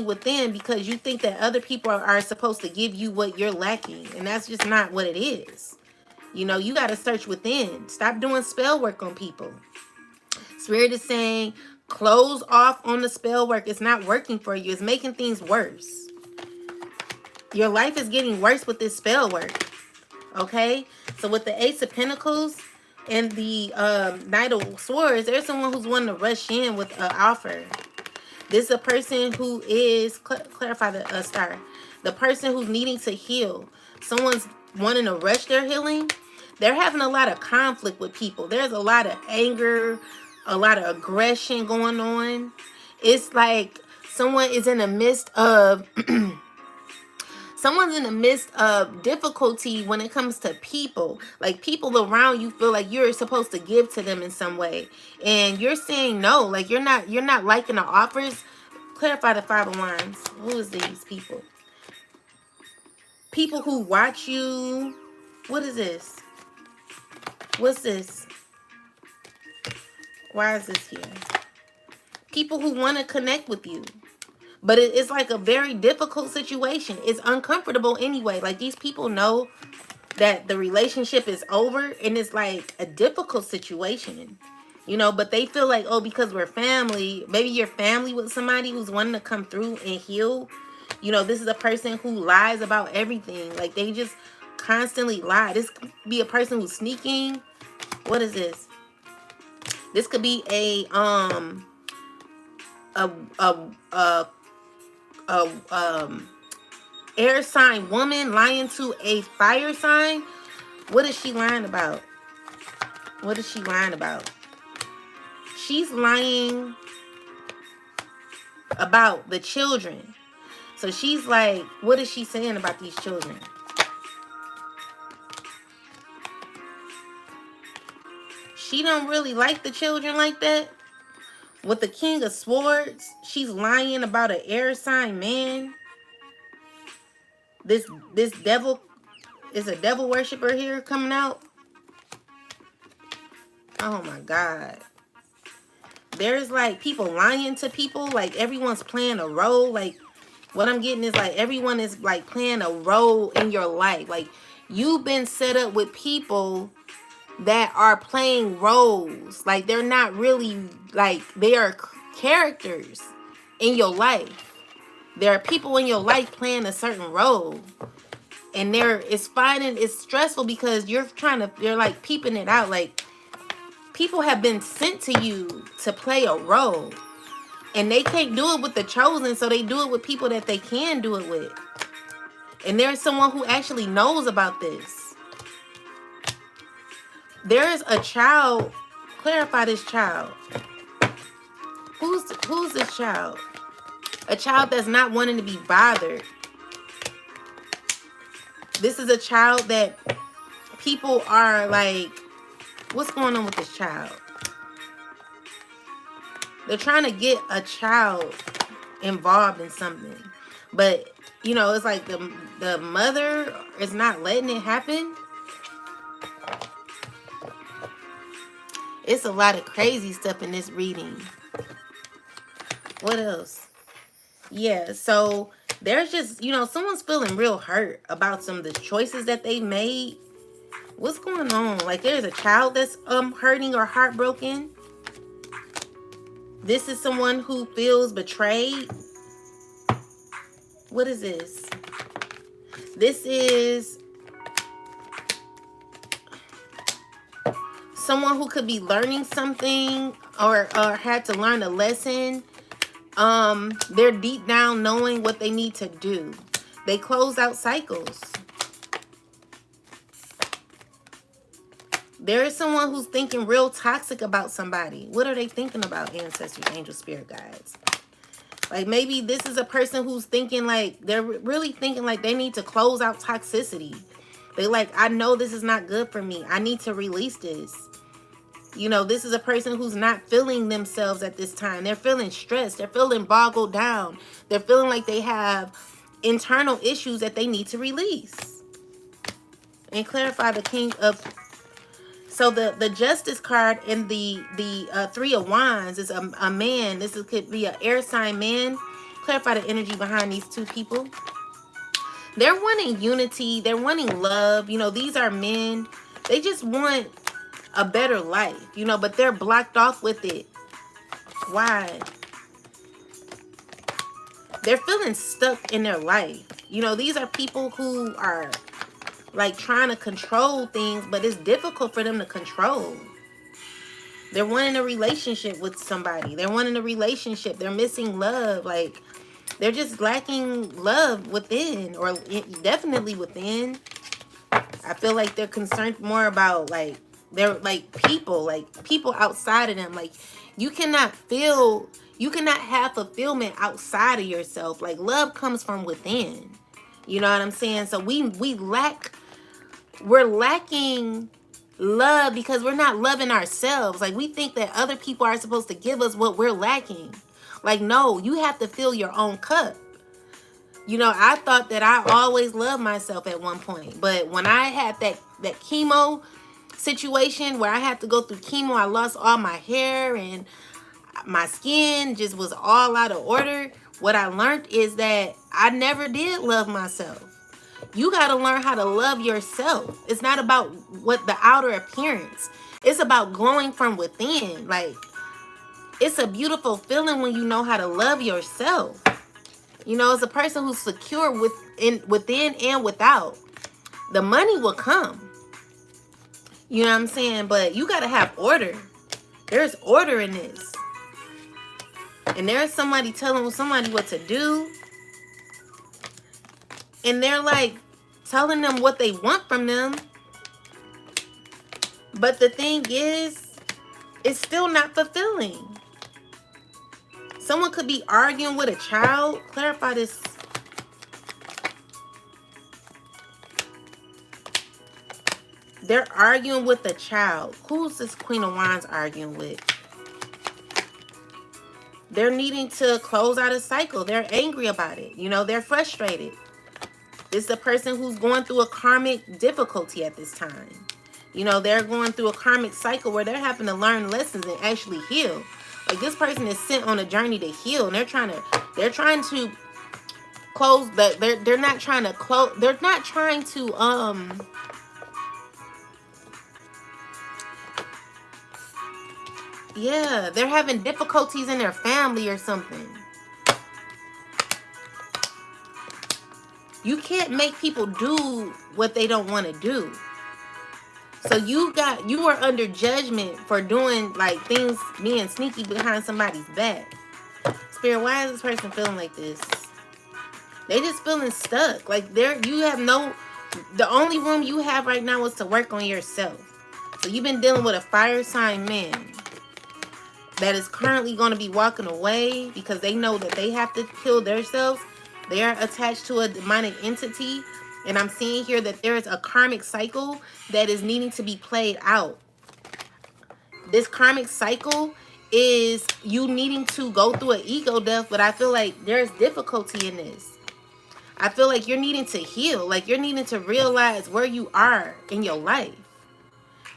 within because you think that other people are supposed to give you what you're lacking, and that's just not what it is. You know, you got to search within. Stop doing spell work on people. Spirit is saying, close off on the spell work. It's not working for you. It's making things worse. Your life is getting worse with this spell work. Okay? So with the Ace of Pentacles and the Knight of Swords, there's someone who's wanting to rush in with an offer. This is a person who is, clarify the star. The person who's needing to heal. Someone's wanting to rush their healing. They're having a lot of conflict with people. There's a lot of anger, a lot of aggression going on. It's like someone is in the midst of someone's in the midst of difficulty when it comes to people. Like people around you feel like you're supposed to give to them in some way, and you're saying no. Like you're not liking the offers. Clarify the Five of Wands. Who is these people? People who watch you. What is this? What's this? Why is this here? People who want to connect with you. But it's like a very difficult situation. It's uncomfortable anyway. Like these people know that the relationship is over, and it's like a difficult situation. You know, but they feel like, oh, because we're family. Maybe you're family with somebody who's wanting to come through and heal. You know, this is a person who lies about everything. Like they just constantly lie. This could be a person who's sneaking. What is this? This could be a air sign woman lying to a fire sign. What is she lying about? What is she lying about? She's lying about the children. So she's like, what is she saying about these children? She don't really like the children like that. With the King of Swords, she's lying about an air sign man. This devil is a devil worshiper here coming out. Oh my God. There's like people lying to people. Like everyone's playing a role. Like What I'm getting is like everyone is like playing a role in your life. Like you've been set up with people that are playing roles. Like they're not really like, they are characters in your life. There are people in your life playing a certain role. And it's stressful because you're like peeping it out. Like people have been sent to you to play a role. And they can't do it with the chosen, so they do it with people that they can do it with. And there's someone who actually knows about this. There is a child. Clarify this child. Who's this child? A child that's not wanting to be bothered. This is a child that people are like, what's going on with this child? They're trying to get a child involved in something. But, you know, it's like the mother is not letting it happen. It's a lot of crazy stuff in this reading. What else? Yeah, so there's just, you know, someone's feeling real hurt about some of the choices that they made. What's going on? Like there's a child that's hurting or heartbroken. This is someone who feels betrayed. What is this? This is someone who could be learning something or had to learn a lesson. They're deep down knowing what they need to do. They close out cycles. There is someone who's thinking real toxic about somebody. What are they thinking about, ancestors, angel, spirit guides? Like maybe this is a person who's thinking like, they're really thinking like they need to close out toxicity. They like, I know this is not good for me. I need to release this. You know, this is a person who's not feeling themselves at this time. They're feeling stressed. They're feeling boggled down. They're feeling like they have internal issues that they need to release. And clarify the King of... So the Justice card in the Three of Wands is a man. Could be an air sign man. Clarify the energy behind these two people. They're wanting unity. They're wanting love. You know, these are men. They just want a better life, you know, but they're blocked off with it. Why? They're feeling stuck in their life. You know, these are people who are like trying to control things, but it's difficult for them to control. They're wanting a relationship with somebody. They're wanting a relationship. They're missing love. Like, they're just lacking love within, or definitely within. I feel like they're concerned more about like, they're like people outside of them. Like you cannot have fulfillment outside of yourself. Like love comes from within. You know what I'm saying? So we're lacking love because we're not loving ourselves. Like we think that other people are supposed to give us what we're lacking. Like, no, you have to fill your own cup. You know, I thought that I always loved myself at one point. But when I had that chemo situation where I had to go through chemo, I lost all my hair and my skin just was all out of order. What I learned is that I never did love myself. You got to learn how to love yourself. It's not about what the outer appearance. It's about glowing from within. Like, it's a beautiful feeling when you know how to love yourself. You know, as a person who's secure within and without, the money will come. You know what I'm saying? But you got to have order. There's order in this. And there's somebody telling somebody what to do. And they're like telling them what they want from them. But the thing is, it's still not fulfilling. Someone could be arguing with a child. Clarify this. They're arguing with a child. Who's this Queen of Wands arguing with? They're needing to close out a cycle. They're angry about it. You know, they're frustrated. This is a person who's going through a karmic difficulty at this time. You know, they're going through a karmic cycle where they're having to learn lessons and actually heal. Like, this person is sent on a journey to heal, and they're trying to close that they're not trying to close. They're not trying to yeah, they're having difficulties in their family or something. You can't make people do what they don't want to do. So you are under judgment for doing like things, being sneaky behind somebody's back. Spirit, why is this person feeling like this? They just feeling stuck. Like you have no, the only room you have right now is to work on yourself. So you've been dealing with a fire sign man that is currently going to be walking away because they know that they have to kill themselves. They are attached to a demonic entity. And I'm seeing here that there is a karmic cycle that is needing to be played out. This karmic cycle is you needing to go through an ego death, but I feel like there's difficulty in this. I feel like you're needing to heal. Like you're needing to realize where you are in your life.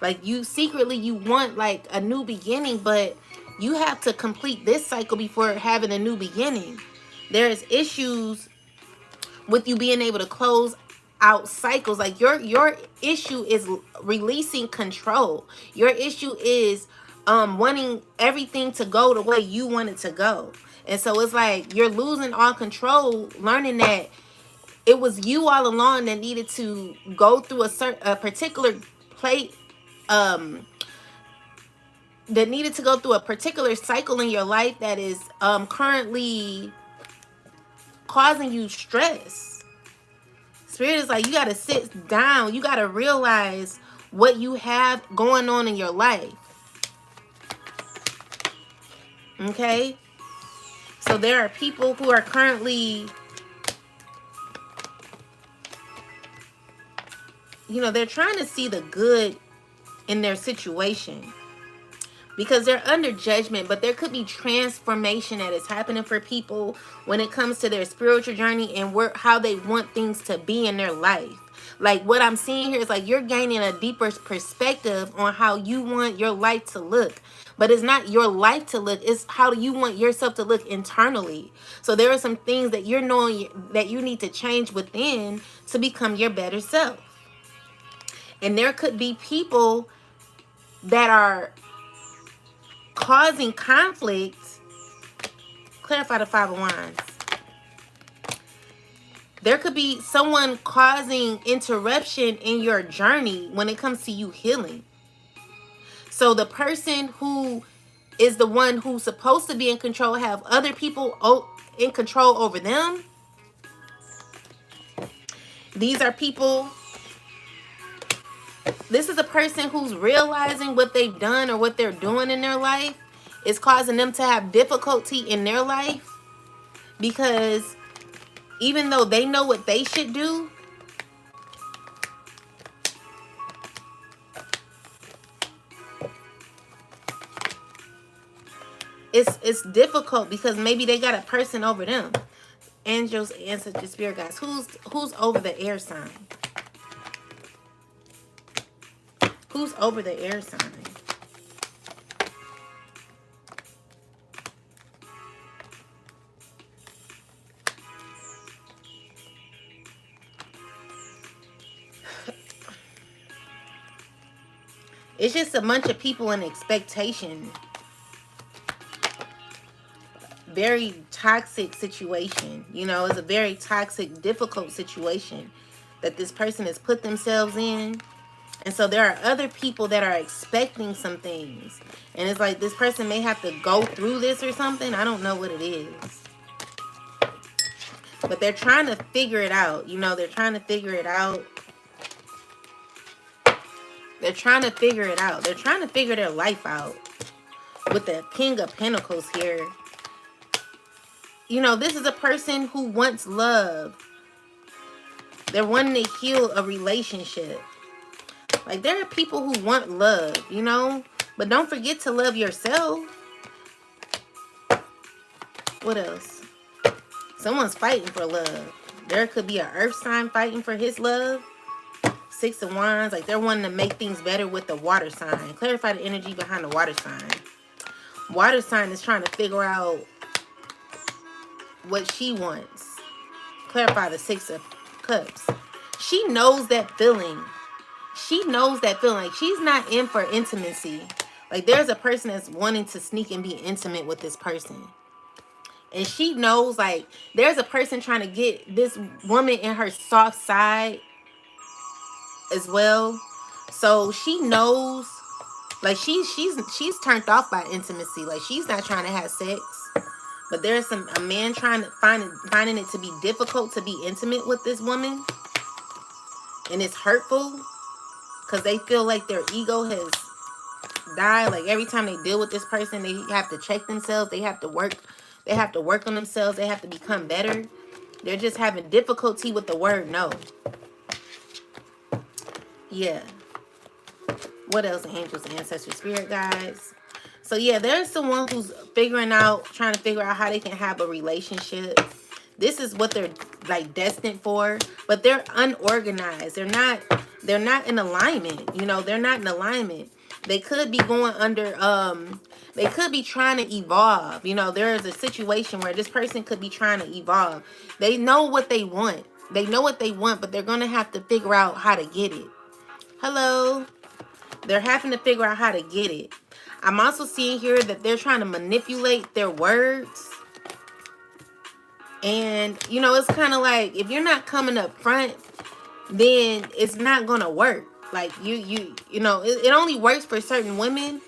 Like you secretly, you want like a new beginning, but you have to complete this cycle before having a new beginning. There's issues with you being able to close out cycles. Like your issue is releasing control. Your issue is wanting everything to go the way you want it to go. And so it's like you're losing all control, learning that it was you all along that needed to go through a particular plate, that needed to go through a particular cycle in your life that is currently causing you stress. Spirit is like, you got to sit down. You got to realize what you have going on in your life. Okay? So there are people who are currently, they're trying to see the good in their situation because they're under judgment, but there could be transformation that is happening for people when it comes to their spiritual journey and how they want things to be in their life. Like what I'm seeing here is like you're gaining a deeper perspective on how you want your life to look. But it's not your life to look, it's how you want yourself to look internally. So there are some things that you're knowing that you need to change within to become your better self. And there could be people that are causing conflict. Clarify the Five of Wands. There could be someone causing interruption in your journey when it comes to you healing. So the person who is the one who's supposed to be in control have other people in control over them. These are people. This is a person who's realizing what they've done or what they're doing in their life is causing them to have difficulty in their life, because even though they know what they should do, it's difficult because maybe they got a person over them. Angels, ancestors, spirit guides. Who's over the air sign? Who's over the air sign? It's just a bunch of people in expectation. Very toxic situation. It's a very toxic, difficult situation that this person has put themselves in. And so there are other people that are expecting some things. And it's like this person may have to go through this or something. I don't know what it is. But they're trying to figure it out. They're trying to figure it out. They're trying to figure it out. They're trying to figure their life out. With the King of Pentacles here. This is a person who wants love. They're wanting to heal a relationship. Like, there are people who want love, but don't forget to love yourself. What else? Someone's fighting for love. There could be an earth sign fighting for his love. Six of Wands, like they're wanting to make things better with the water sign. Clarify the energy behind the water sign. Water sign is trying to figure out what she wants. clarify the Six of Cups. She knows that feeling. She knows that feeling. Like, she's not in for intimacy. Like, there's a person that's wanting to sneak and be intimate with this person. And she knows, like, there's a person trying to get this woman in her soft side as well. So she knows, like, she's turned off by intimacy. Like, she's not trying to have sex. But there's a man trying to finding it to be difficult to be intimate with this woman. And it's hurtful because they feel like their ego has died. Like, every time they deal with this person, they have to check themselves. They have to work on themselves. They have to become better. They're just having difficulty with the word no. Yeah. What else? Angels, ancestors, spirit guides. So yeah, there's someone who's trying to figure out how they can have a relationship. This is what they're like destined for, but they're unorganized. They're not in alignment. You know, they're not in alignment. They could be going under, they could be trying to evolve. You know, there is a situation where this person could be trying to evolve. They know what they want. They know what they want, but they're going to have to figure out how to get it. Hello. They're having to figure out how to get it. I'm also seeing here that they're trying to manipulate their words. And, you know, it's kind of like, if you're not coming up front, then it's not going to work. Like, you know, it only works for certain women.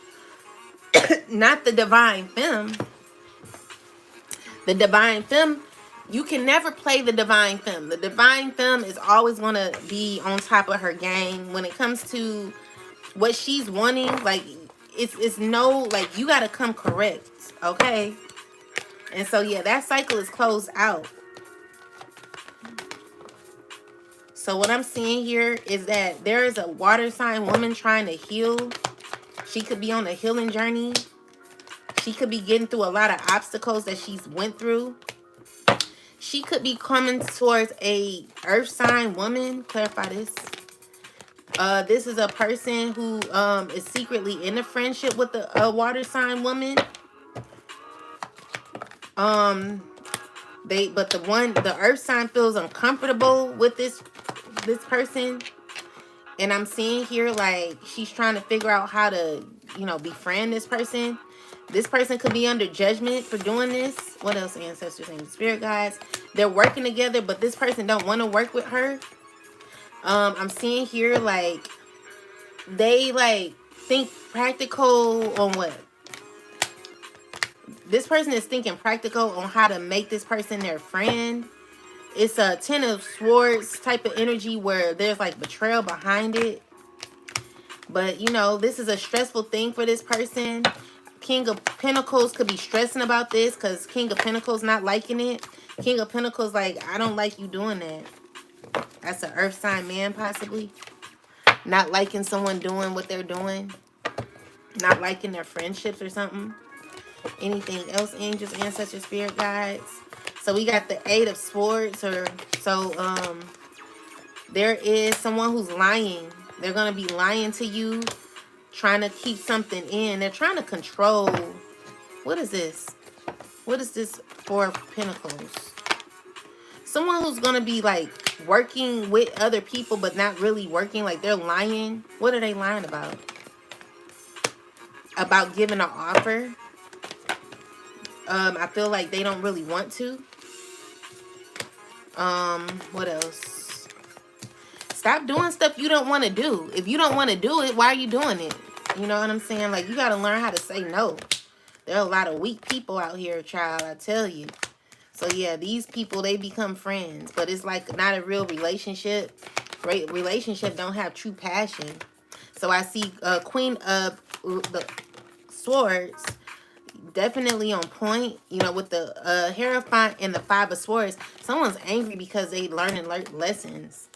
Not the divine femme. The divine femme, you can never play the divine femme. The divine femme is always going to be on top of her game when it comes to what she's wanting. Like, it's no, like, you got to come correct, okay? And so, yeah, that cycle is closed out. So what I'm seeing here is that there is a water sign woman trying to heal. She could be on a healing journey. She could be getting through a lot of obstacles that she's went through. She could be coming towards a earth sign woman. Clarify this. This is a person who is secretly in a friendship with a water sign woman. But the earth sign feels uncomfortable with this person. And I'm seeing here, like, she's trying to figure out how to, you know, befriend this person. This person could be under judgment for doing this. What else, ancestors and spirit guides? They're working together, but this person don't want to work with her. I'm seeing here, like, they, like, think practical on what? This person is thinking practical on how to make this person their friend. It's a Ten of Swords type of energy where there's, like, betrayal behind it. But, you know, this is a stressful thing for this person. King of Pentacles could be stressing about this because King of Pentacles not liking it. King of Pentacles, like, I don't like you doing that. That's an earth sign man, possibly. Not liking someone doing what they're doing. Not liking their friendships or something. Anything else, angels, ancestors, spirit guides? So we got the Eight of Swords. There is someone who's lying. They're going to be lying to you, trying to keep something in. They're trying to control. What is this? What is this Four of Pentacles? Someone who's going to be, like, working with other people, but not really working. Like, they're lying. What are they lying about? About giving an offer. I feel like they don't really want to. What else? Stop doing stuff you don't want to do. If you don't want to do it, why are you doing it? You know what I'm saying? Like, you got to learn how to say no. There are a lot of weak people out here, child, I tell you. So, yeah, these people, they become friends. But it's, like, not a real relationship. Relationship don't have true passion. So, I see Queen of the Swords. Definitely on point, you know, with the Hierophant and the Five of Swords. Someone's angry because they learning lessons.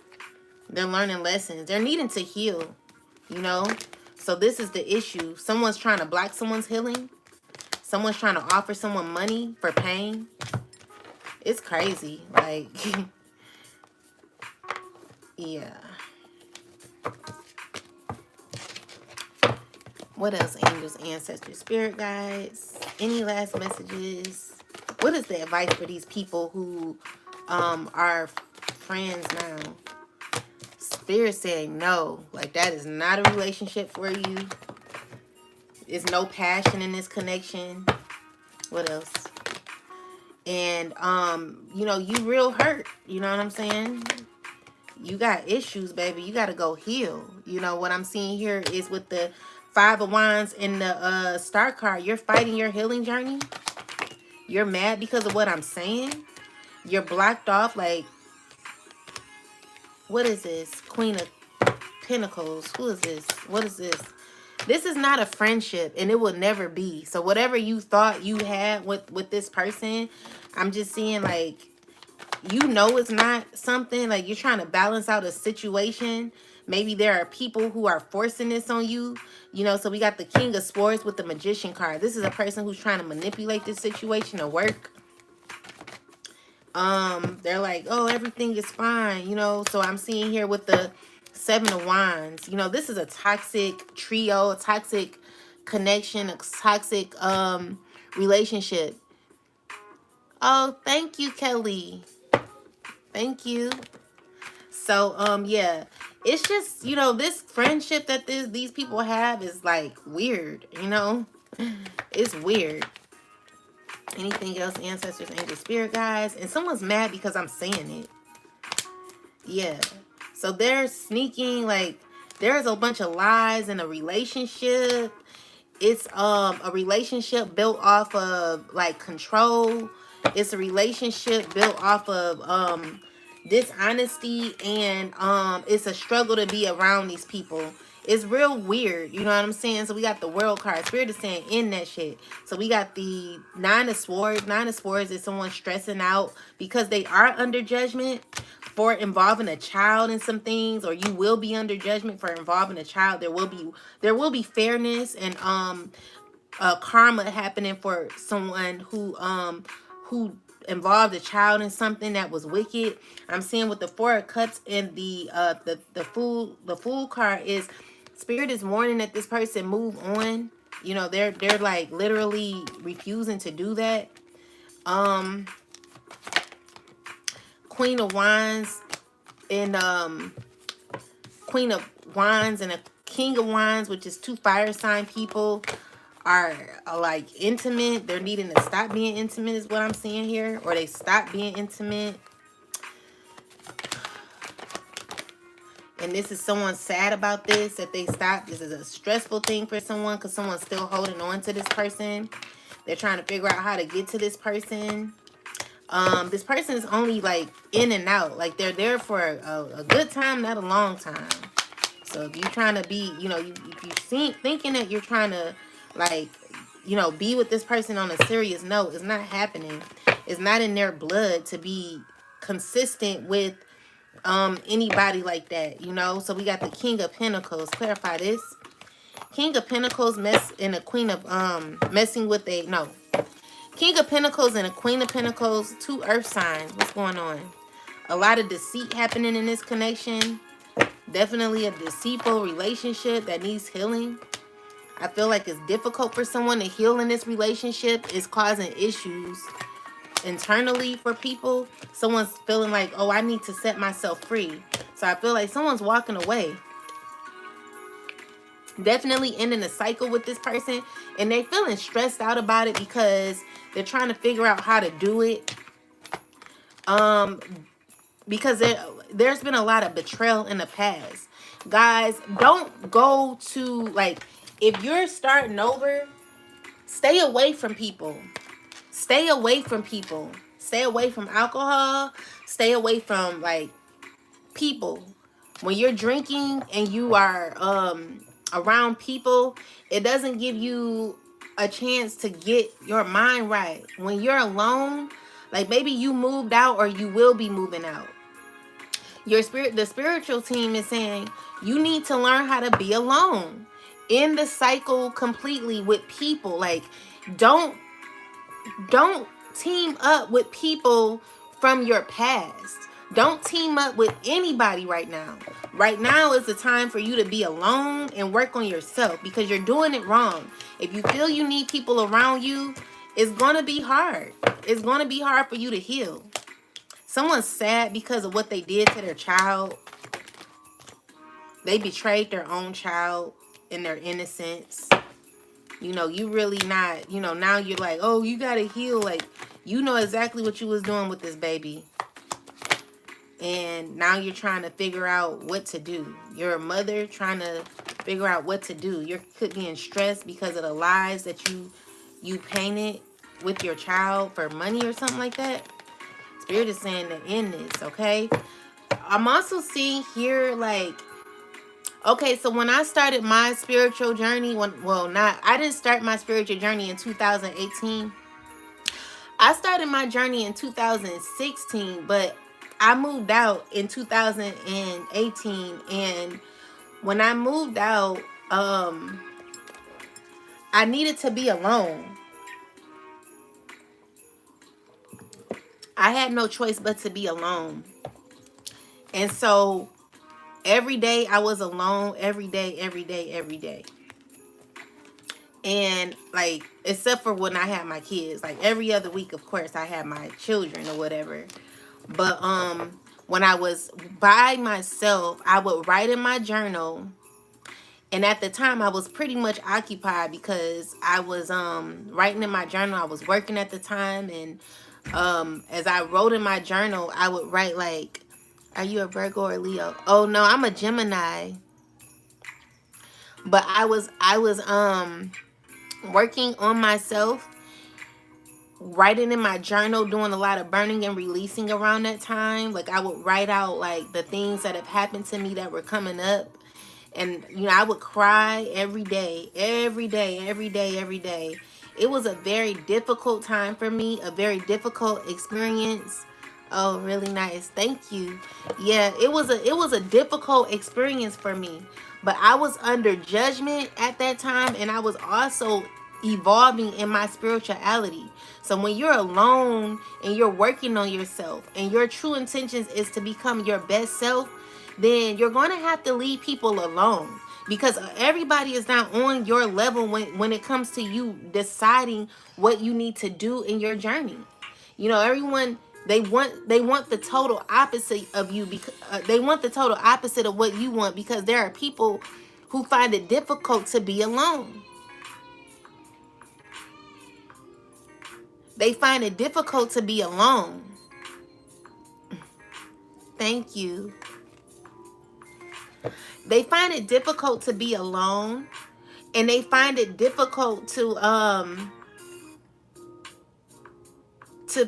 They're learning lessons. They're needing to heal, you know. So this is the issue. Someone's trying to block someone's healing. Someone's trying to offer someone money for pain. It's crazy. Like, yeah. What else, angels, ancestors, spirit guides? Any last messages? What is the advice for these people who are friends now. Spirit saying no, like that is not a relationship for you. There's no passion in this connection. What else? And you know, you real hurt. You know what I'm saying? You got issues, baby. You got to go heal. You know what I'm seeing here is with the Five of Wands in the Star card. You're fighting your healing journey. You're mad because of what I'm saying. You're blocked off. Like, what is this? Queen of Pentacles. Who is this? What is this? This is not a friendship, and it will never be. So whatever you thought you had with this person, I'm just seeing, like, you know it's not something. Like, you're trying to balance out a situation. Maybe there are people who are forcing this on you. You know, so we got the King of Swords with the Magician card. This is a person who's trying to manipulate this situation to work. They're like, oh, everything is fine, you know. So I'm seeing here with the Seven of Wands, you know, this is a toxic trio, a toxic connection, a toxic relationship. Oh, thank you, Kelly. Thank you. So yeah, it's just, you know, this friendship that these people have is like weird, you know. It's weird. Anything else, ancestors, angels, spirit guides? And someone's mad because I'm saying it. Yeah. So they're sneaking, like, there's a bunch of lies in a relationship. It's a relationship built off of like control. It's a relationship built off of dishonesty, and it's a struggle to be around these people. It's real weird, you know what I'm saying? So we got the World card. Spirit is saying in that shit. So we got the Nine of Swords. Nine of Swords is someone stressing out because they are under judgment for involving a child in some things, or you will be under judgment for involving a child. There will be fairness and karma happening for someone who involved a child in something that was wicked. I'm seeing with the Four of Cups and the Fool card is Spirit is warning that this person move on. You know, they're like literally refusing to do that. Queen of Wands and Queen of Wands and a King of Wands, which is two fire sign people, are like intimate. They're needing to stop being intimate is what I'm seeing here, or they stop being intimate. And this is someone sad about this, that they stopped. This is a stressful thing for someone because someone's still holding on to this person. They're trying to figure out how to get to this person. This person is only like in and out. Like they're there for a good time, not a long time. So if you're trying to be, you know, if you thinking that you're trying to, like, you know, be with this person on a serious note, it's not happening. It's not in their blood to be consistent with anybody like that, you know. So we got the King of Pentacles. Clarify this. King of Pentacles and a Queen of messing with a King of Pentacles and a Queen of Pentacles, two earth signs. What's going on? A lot of deceit happening in this connection. Definitely a deceitful relationship that needs healing. I feel like it's difficult for someone to heal in this relationship. It's causing issues internally for people. Someone's feeling like, oh, I need to set myself free. So I feel like someone's walking away. Definitely ending a cycle with this person. And they're feeling stressed out about it because they're trying to figure out how to do it. Because there's been a lot of betrayal in the past. Guys, don't go to, like, if you're starting over, stay away from people. Stay away from people. Stay away from alcohol. Stay away from, like, people. When you're drinking and you are around people, it doesn't give you a chance to get your mind right. When you're alone, like maybe you moved out or you will be moving out. The spiritual team is saying you need to learn how to be alone. End the cycle completely with people. Like, don't team up with people from your past. Don't team up with anybody right now. Right now is the time for you to be alone and work on yourself, because you're doing it wrong. If you feel you need people around you, it's going to be hard. It's going to be hard for you to heal. Someone's sad because of what they did to their child. They betrayed their own child in their innocence. You know, you really not, you know, now you're like, oh, you gotta heal. Like, you know exactly what you was doing with this baby. And now you're trying to figure out what to do. You're a mother trying to figure out what to do. You could be in stress because of the lies that you painted with your child for money or something like that. Spirit is saying to end this, okay? I'm also seeing here, like, okay, so when I started my spiritual journey, I didn't start my spiritual journey in 2018. I started my journey in 2016, but I moved out in 2018. And when I moved out, I needed to be alone. I had no choice but to be alone. And so every day I was alone, every day. And like, except for when I had my kids, like every other week, of course, I had my children or whatever. But when I was by myself, I would write in my journal. And at the time, I was pretty much occupied because I was writing in my journal. I was working at the time. And as I wrote in my journal, I would write like, are you a Virgo or Leo? Oh, no, I'm a Gemini. But I was working on myself, writing in my journal, doing a lot of burning and releasing around that time. Like, I would write out like the things that have happened to me that were coming up. And, you know, I would cry every day. It was a very difficult time for me, a very difficult experience. Oh, really nice. Thank you. Yeah, it was a difficult experience for me. But I was under judgment at that time, and I was also evolving in my spirituality. So when you're alone and you're working on yourself and your true intentions is to become your best self, then you're going to have to leave people alone, because everybody is not on your level when it comes to you deciding what you need to do in your journey. You know, everyone, they want the total opposite of you, because they want the total opposite of what you want, because there are people who find it difficult to be alone. They find it difficult to be alone. Thank you. They find it difficult to be alone, and they find it difficult to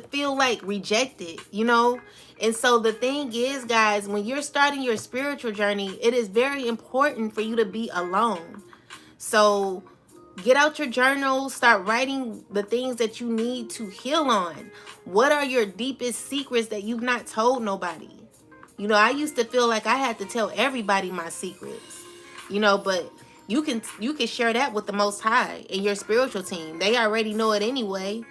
feel like rejected, you know? And so the thing is, guys, when you're starting your spiritual journey, it is very important for you to be alone. So get out your journal, start writing the things that you need to heal on. What are your deepest secrets that you've not told nobody? You know, I used to feel like I had to tell everybody my secrets, you know, but you can share that with the Most High and your spiritual team. They already know it anyway.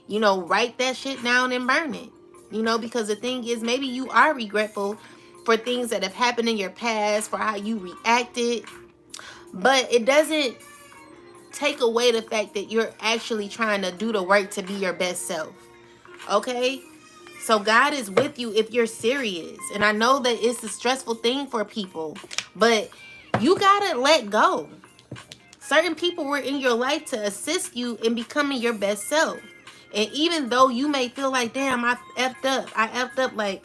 You know, write that shit down and burn it. You know, because the thing is, maybe you are regretful for things that have happened in your past, for how you reacted. But it doesn't take away the fact that you're actually trying to do the work to be your best self. Okay? So God is with you if you're serious. And I know that it's a stressful thing for people, but you gotta let go. Certain people were in your life to assist you in becoming your best self. And even though you may feel like, damn, I effed up, like,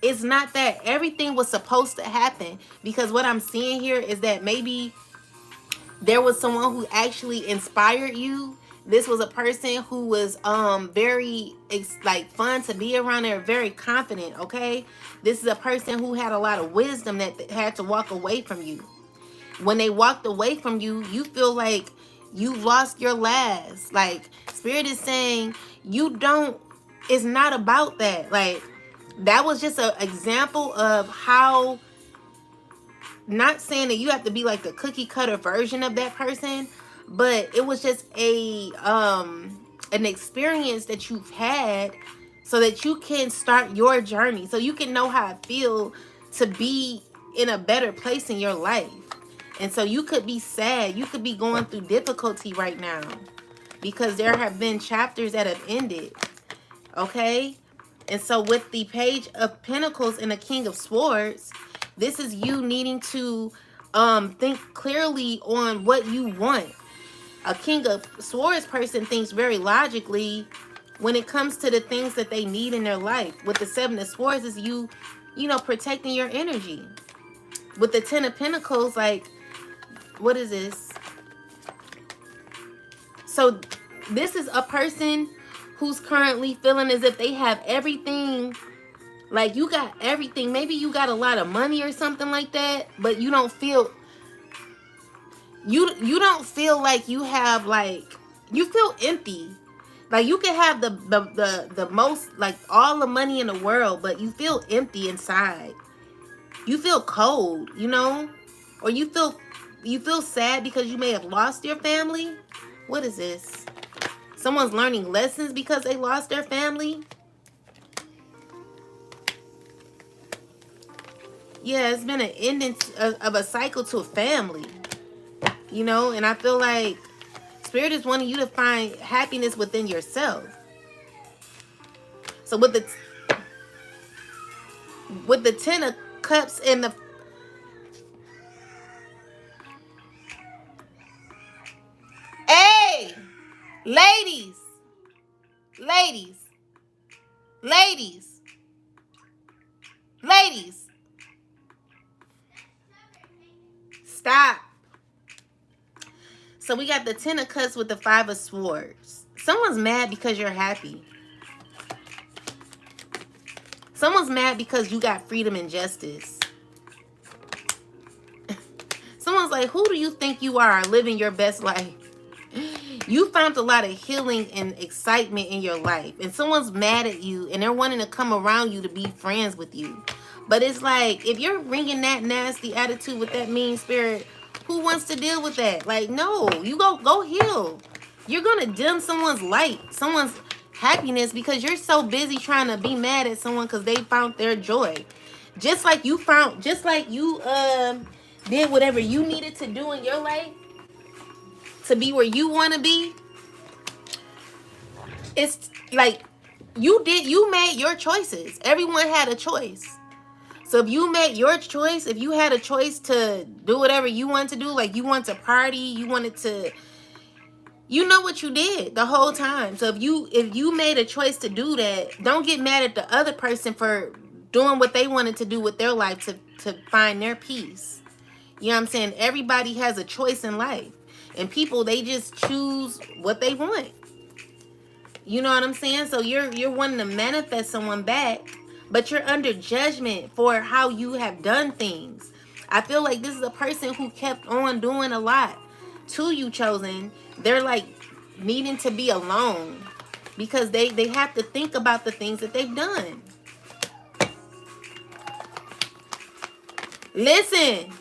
it's not that. Everything was supposed to happen, because what I'm seeing here is that maybe there was someone who actually inspired you. This was a person who was very like fun to be around. They're very confident, okay? This is a person who had a lot of wisdom that had to walk away from you. When they walked away from you, you feel like you lost your last. Like, Spirit is saying it's not about that. Like, that was just an example of how, not saying that you have to be like the cookie cutter version of that person, but it was just an experience that you've had so that you can start your journey, so you can know how it feels to be in a better place in your life. And so you could be sad, you could be going through difficulty right now because there have been chapters that have ended, okay? And so with the Page of Pentacles and the King of Swords, this is you needing to think clearly on what you want. A King of Swords person thinks very logically when it comes to the things that they need in their life. With the Seven of Swords is you know, protecting your energy. With the Ten of Pentacles, like, what is this? So this is a person who's currently feeling as if they have everything. Like, you got everything. Maybe you got a lot of money or something like that, but you don't feel you don't feel like you have, like, you feel empty. Like, you can have the most, like, all the money in the world, but you feel empty inside. You feel cold, you know? Or you feel sad because you may have lost your family. What is this? Someone's learning lessons because they lost their family. Yeah, it's been an ending of a cycle to a family. You know, and I feel like Spirit is wanting you to find happiness within yourself. So with the Ten of Cups and the... Hey! Ladies! Ladies! Ladies! Ladies! Stop. So we got the Ten of Cups with the Five of Swords. Someone's mad because you're happy. Someone's mad because you got freedom and justice. Someone's like, who do you think you are, living your best life? You found a lot of healing and excitement in your life. And someone's mad at you and they're wanting to come around you to be friends with you. But it's like, if you're bringing that nasty attitude with that mean spirit, who wants to deal with that? Like, no, you go heal. You're going to dim someone's light, someone's happiness, because you're so busy trying to be mad at someone because they found their joy. Just like you did whatever you needed to do in your life to be where you want to be. It's like you made your choices. Everyone had a choice. So if you made your choice, if you had a choice to do whatever you want to do, like you want to party, you wanted to, you know what you did the whole time. So if you made a choice to do that, don't get mad at the other person for doing what they wanted to do with their life to find their peace. You know what I'm saying? Everybody has a choice in life. And people, they just choose what they want. You know what I'm saying? So you're wanting to manifest someone back, but you're under judgment for how you have done things. I feel like this is a person who kept on doing a lot to you, Chosen. They're like needing to be alone because they have to think about the things that they've done. Listen.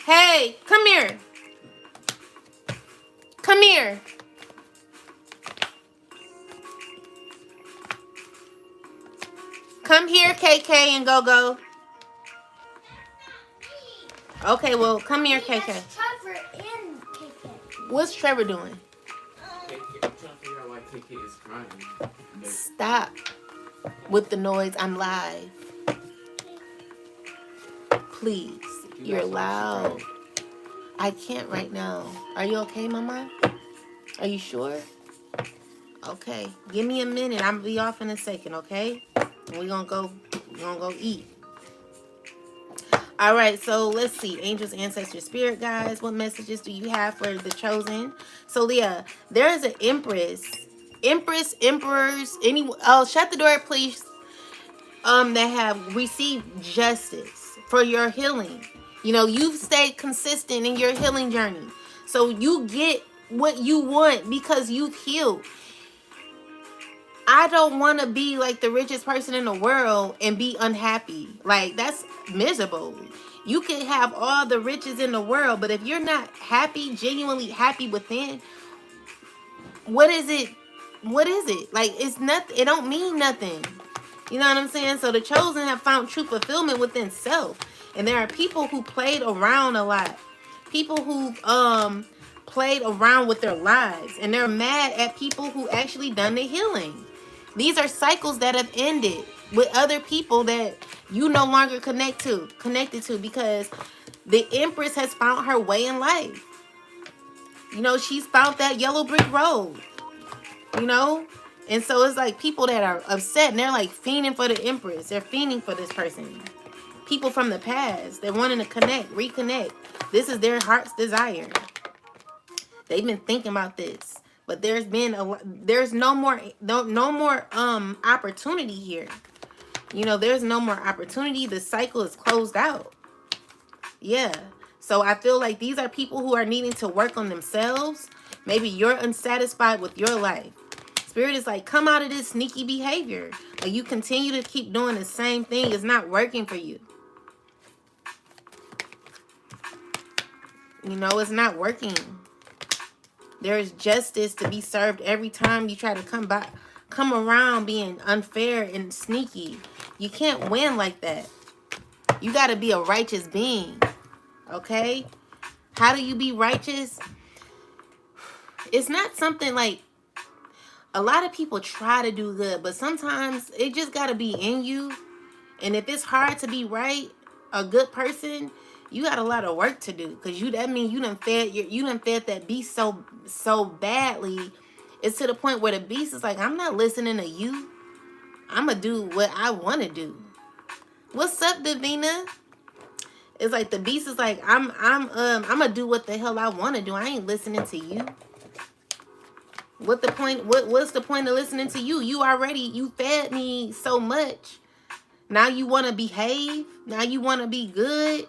Hey, come here. Come here. Come here, KK and Go-Go. Okay, well, come here, KK. Trevor and KK. What's Trevor doing? I'm trying to figure out why KK is crying. Stop with the noise. I'm live. Please. You're loud. I can't right now. Are you okay, Mama? Are you sure? Okay. Give me a minute. I'm gonna be off in a second, okay? And we're gonna go eat. All right, so let's see. Angels, ancestors, spirit guides. What messages do you have for the chosen? So Leah, there is an empress, emperors. Shut the door, please. That have received justice for your healing. You know, you've stayed consistent in your healing journey. So you get what you want because you've healed. I don't want to be like the richest person in the world and be unhappy. Like, that's miserable. You can have all the riches in the world, but if you're not happy, genuinely happy within, what is it? What is it? Like, it's nothing. It don't mean nothing. You know what I'm saying? So the chosen have found true fulfillment within self. And there are people who played around a lot. People who played around with their lives. And they're mad at people who actually done the healing. These are cycles that have ended with other people that you no longer connected to, because the Empress has found her way in life. You know, she's found that yellow brick road, you know? And so it's like people that are upset and they're like fiending for the Empress. They're fiending for this person. People from the past. They're wanting to connect, reconnect. This is their heart's desire. They've been thinking about this. But there's no more opportunity here. You know, there's no more opportunity. The cycle is closed out. Yeah. So I feel like these are people who are needing to work on themselves. Maybe you're unsatisfied with your life. Spirit is like, come out of this sneaky behavior. Like, you continue to keep doing the same thing. It's not working for you. You know, it's not working. There is justice to be served every time you try to come around being unfair and sneaky. You can't win like that. You got to be a righteous being. Okay? How do you be righteous? It's not something like, a lot of people try to do good, but sometimes it just got to be in you. And if it's hard to be right, a good person, you got a lot of work to do, because that means you done fed that beast so badly. It's to the point where the beast is like, I'm not listening to you. I'm gonna do what I want to do. What's up, Davina? It's like the beast is like, I'm gonna do what the hell I want to do. I ain't listening to you. What's the point of listening to you? You fed me so much. Now you want to behave. Now you want to be good.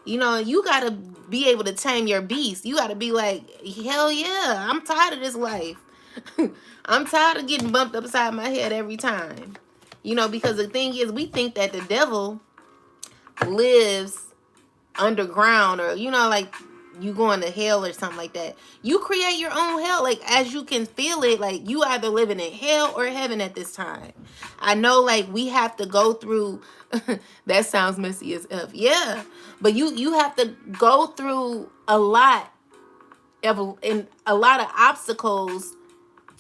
You know, you got to be able to tame your beast. You got to be like, hell yeah, I'm tired of this life. I'm tired of getting bumped upside my head every time. You know, because the thing is, we think that the devil lives underground, or, you know, like you going to hell or something like that. You create your own hell. Like, as you can feel it, like you either living in hell or heaven at this time. I know, like, we have to go through that sounds messy as F. Yeah. But you have to go through a lot of obstacles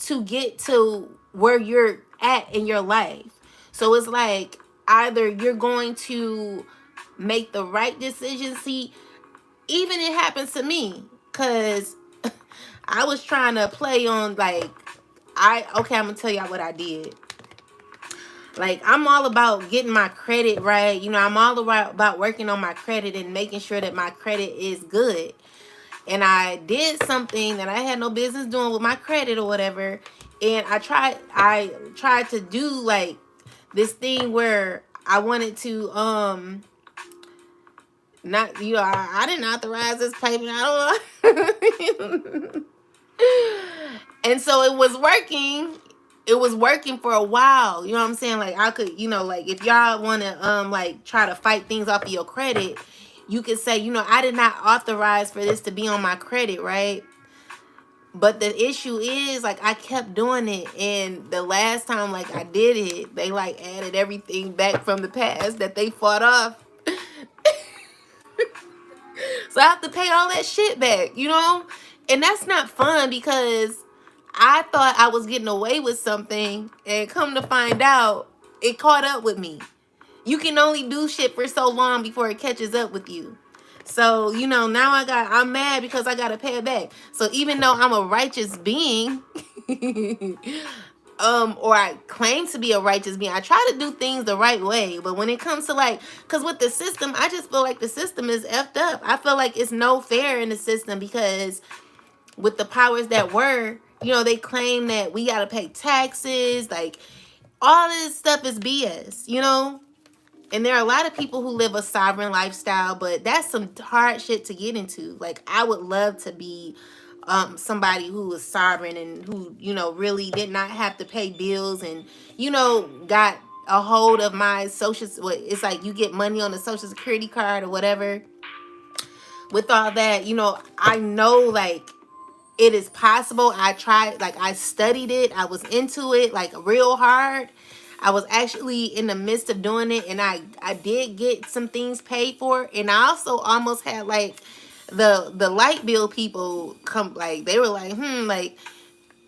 to get to where you're at in your life. So it's like, either you're going to make the right decision. See, even it happens to me, because I was trying to play on, like, I'm gonna tell y'all what I did. Like, I'm all about getting my credit right. You know, I'm all about working on my credit and making sure that my credit is good. And I did something that I had no business doing with my credit or whatever. And I tried to do, like, this thing where I wanted to, not, you know, I didn't authorize this payment. I don't know. And so it was working. It was working for a while. You know what I'm saying? Like, I could, you know, like, if y'all want to, like, try to fight things off of your credit, you could say, you know, I did not authorize for this to be on my credit, right? But the issue is, like, I kept doing it. And the last time, like, I did it, they, like, added everything back from the past that they fought off. So I have to pay all that shit back, you know? And that's not fun, because I thought I was getting away with something, and come to find out, it caught up with me. You can only do shit for so long before it catches up with you. So, you know, now I'm mad because I gotta pay it back. So even though I'm a righteous being, or I claim to be a righteous being, I try to do things the right way. But when it comes to, like, because with the system, I just feel like the system is effed up. I feel like it's no fair in the system, because with the powers that were, you know, they claim that we gotta pay taxes. Like, all this stuff is BS, you know? And there are a lot of people who live a sovereign lifestyle, but that's some hard shit to get into. Like, I would love to be somebody who was sovereign and who, you know, really did not have to pay bills, and, you know, got a hold of my it's like you get money on the social security card or whatever. With all that, you know, I know, like, it is possible. I tried, like, I studied it. I was into it, like, real hard. I was actually in the midst of doing it, and I did get some things paid for. And I also almost had, like, the light bill people come, like, they were like, like,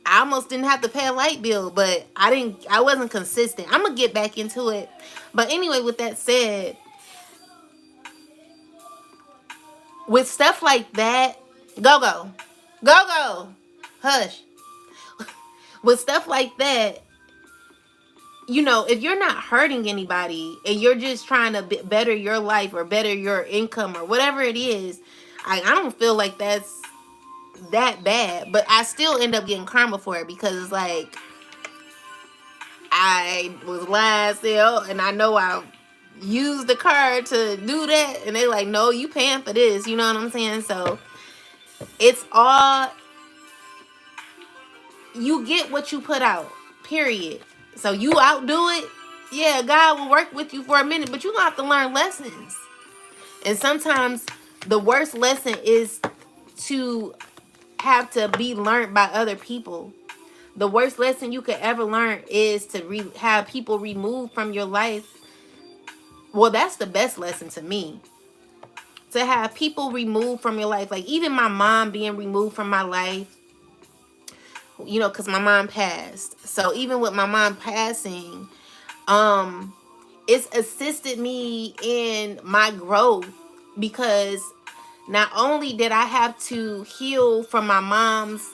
I almost didn't have to pay a light bill, but I wasn't consistent. I'm gonna get back into it. But anyway, with that said, with stuff like that, go, hush. With stuff like that, you know, if you're not hurting anybody and you're just trying to better your life or better your income or whatever it is, I don't feel like that's that bad. But I still end up getting karma for it because it's like I was last sale and I know I used the card to do that, and they like, no, you paying for this. You know what I'm saying? So it's all, you get what you put out, period. So you outdo it, yeah, God will work with you for a minute, but you gonna have to learn lessons. And sometimes the worst lesson is to have to be learned by other people. The worst lesson you could ever learn is to have people removed from your life. Well, that's the best lesson to me. To have people removed from your life. Like even my mom being removed from my life, you know, because my mom passed. So even with my mom passing, it's assisted me in my growth because not only did I have to heal from my mom's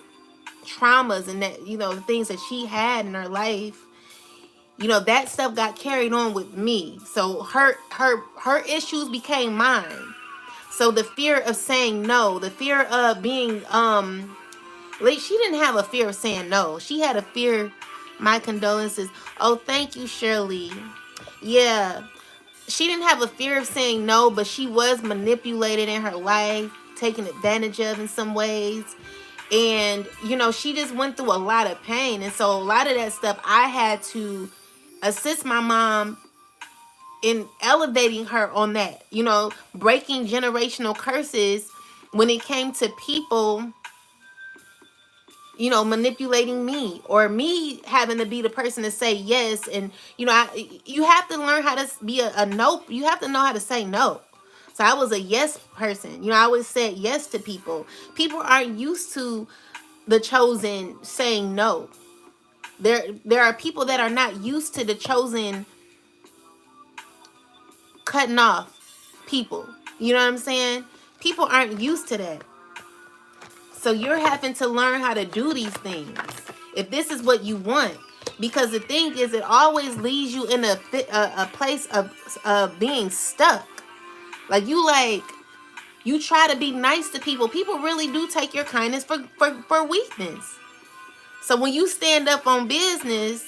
traumas and that, you know, the things that she had in her life, you know, that stuff got carried on with me. So her issues became mine. So the fear of saying no, the fear of being like, she didn't have a fear of saying no. She had a fear. My condolences. Oh, thank you, Shirley. Yeah, she didn't have a fear of saying no, but she was manipulated in her life, taken advantage of in some ways. And, you know, she just went through a lot of pain. And so a lot of that stuff, I had to assist my mom in elevating her on that, you know, breaking generational curses when it came to people, you know, manipulating me or me having to be the person to say yes. And, you know, you have to learn how to be a no. You have to know how to say no. So I was a yes person. You know, I always said yes to people. People aren't used to the chosen saying no. There are people that are not used to the chosen cutting off people. You know what I'm saying? People aren't used to that. So you're having to learn how to do these things if this is what you want. Because the thing is, it always leaves you in a place of being stuck. Like you try to be nice to people. People really do take your kindness for weakness. So when you stand up on business,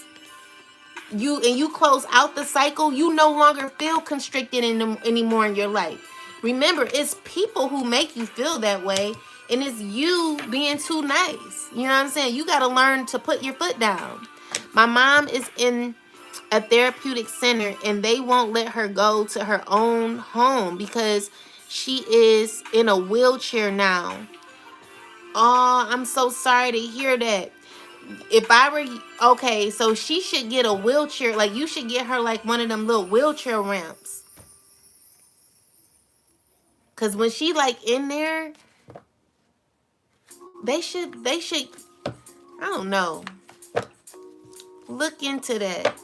you close out the cycle, you no longer feel constricted anymore in your life. Remember, it's people who make you feel that way, and it's you being too nice. You know what I'm saying? You got to learn to put your foot down. My mom is in a therapeutic center, and they won't let her go to her own home because she is in a wheelchair now. Oh, I'm so sorry to hear that. If I were, okay, so she should get a wheelchair. Like, you should get her like one of them little wheelchair ramps. Cause when she like in there, they should I don't know, look into that.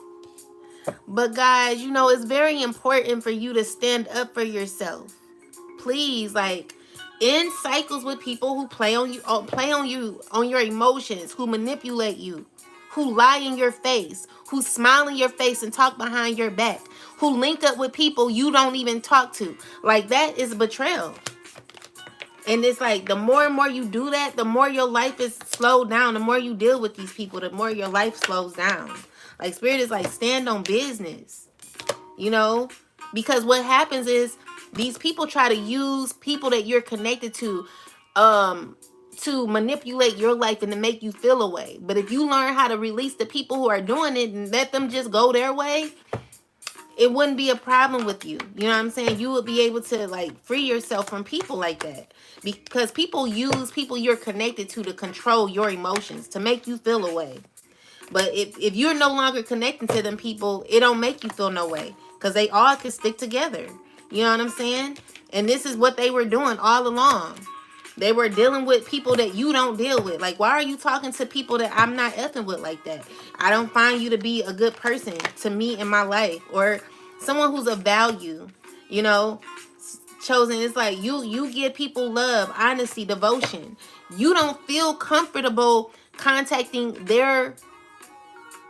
But guys, you know, it's very important for you to stand up for yourself. Please, like, end cycles with people who play on you, on your emotions, who manipulate you, who lie in your face, who smile in your face and talk behind your back, who link up with people you don't even talk to. Like, that is betrayal. And it's like, the more and more you do that, the more your life is slowed down. The more you deal with these people, the more your life slows down. Like, Spirit is like, stand on business. You know? Because what happens is, these people try to use people that you're connected to manipulate your life and to make you feel a way. But if you learn how to release the people who are doing it and let them just go their way, it wouldn't be a problem with you. You know what I'm saying? You would be able to like free yourself from people like that. Because people use people you're connected to control your emotions, to make you feel a way. But if you're no longer connecting to them people, it don't make you feel no way. Because they all can stick together. You know what I'm saying? And this is what they were doing all along. They were dealing with people that you don't deal with. Like, why are you talking to people that I'm not effing with like that? I don't find you to be a good person to me in my life, or someone who's of value. You know, chosen. It's like you give people love, honesty, devotion. You don't feel comfortable contacting their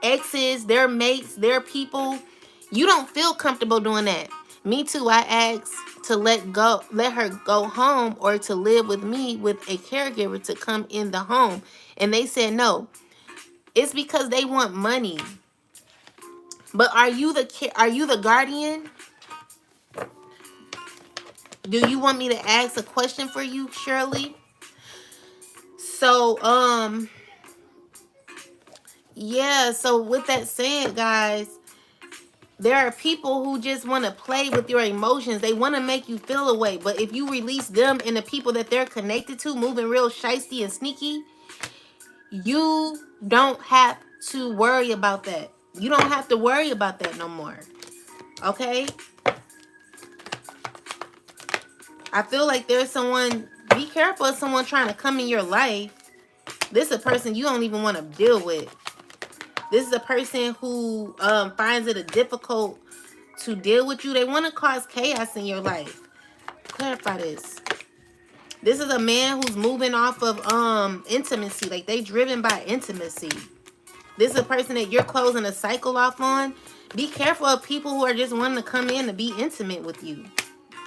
exes, their mates, their people. You don't feel comfortable doing that. Me too. I asked to let her go home or to live with me with a caregiver to come in the home, and they said no. It's because they want money. But are you the guardian? Do you want me to ask a question for you, Shirley? So, yeah, so with that said, guys, there are people who just want to play with your emotions. They want to make you feel away. But if you release them and the people that they're connected to moving real shisty and sneaky, you don't have to worry about that. You don't have to worry about that no more. Okay? I feel like there's someone, be careful of someone trying to come in your life. This is a person you don't even want to deal with. This is a person who finds it a difficult to deal with you. They want to cause chaos in your life. Clarify this. This is a man who's moving off of intimacy. Like, they driven by intimacy. This is a person that you're closing a cycle off on. Be careful of people who are just wanting to come in to be intimate with you.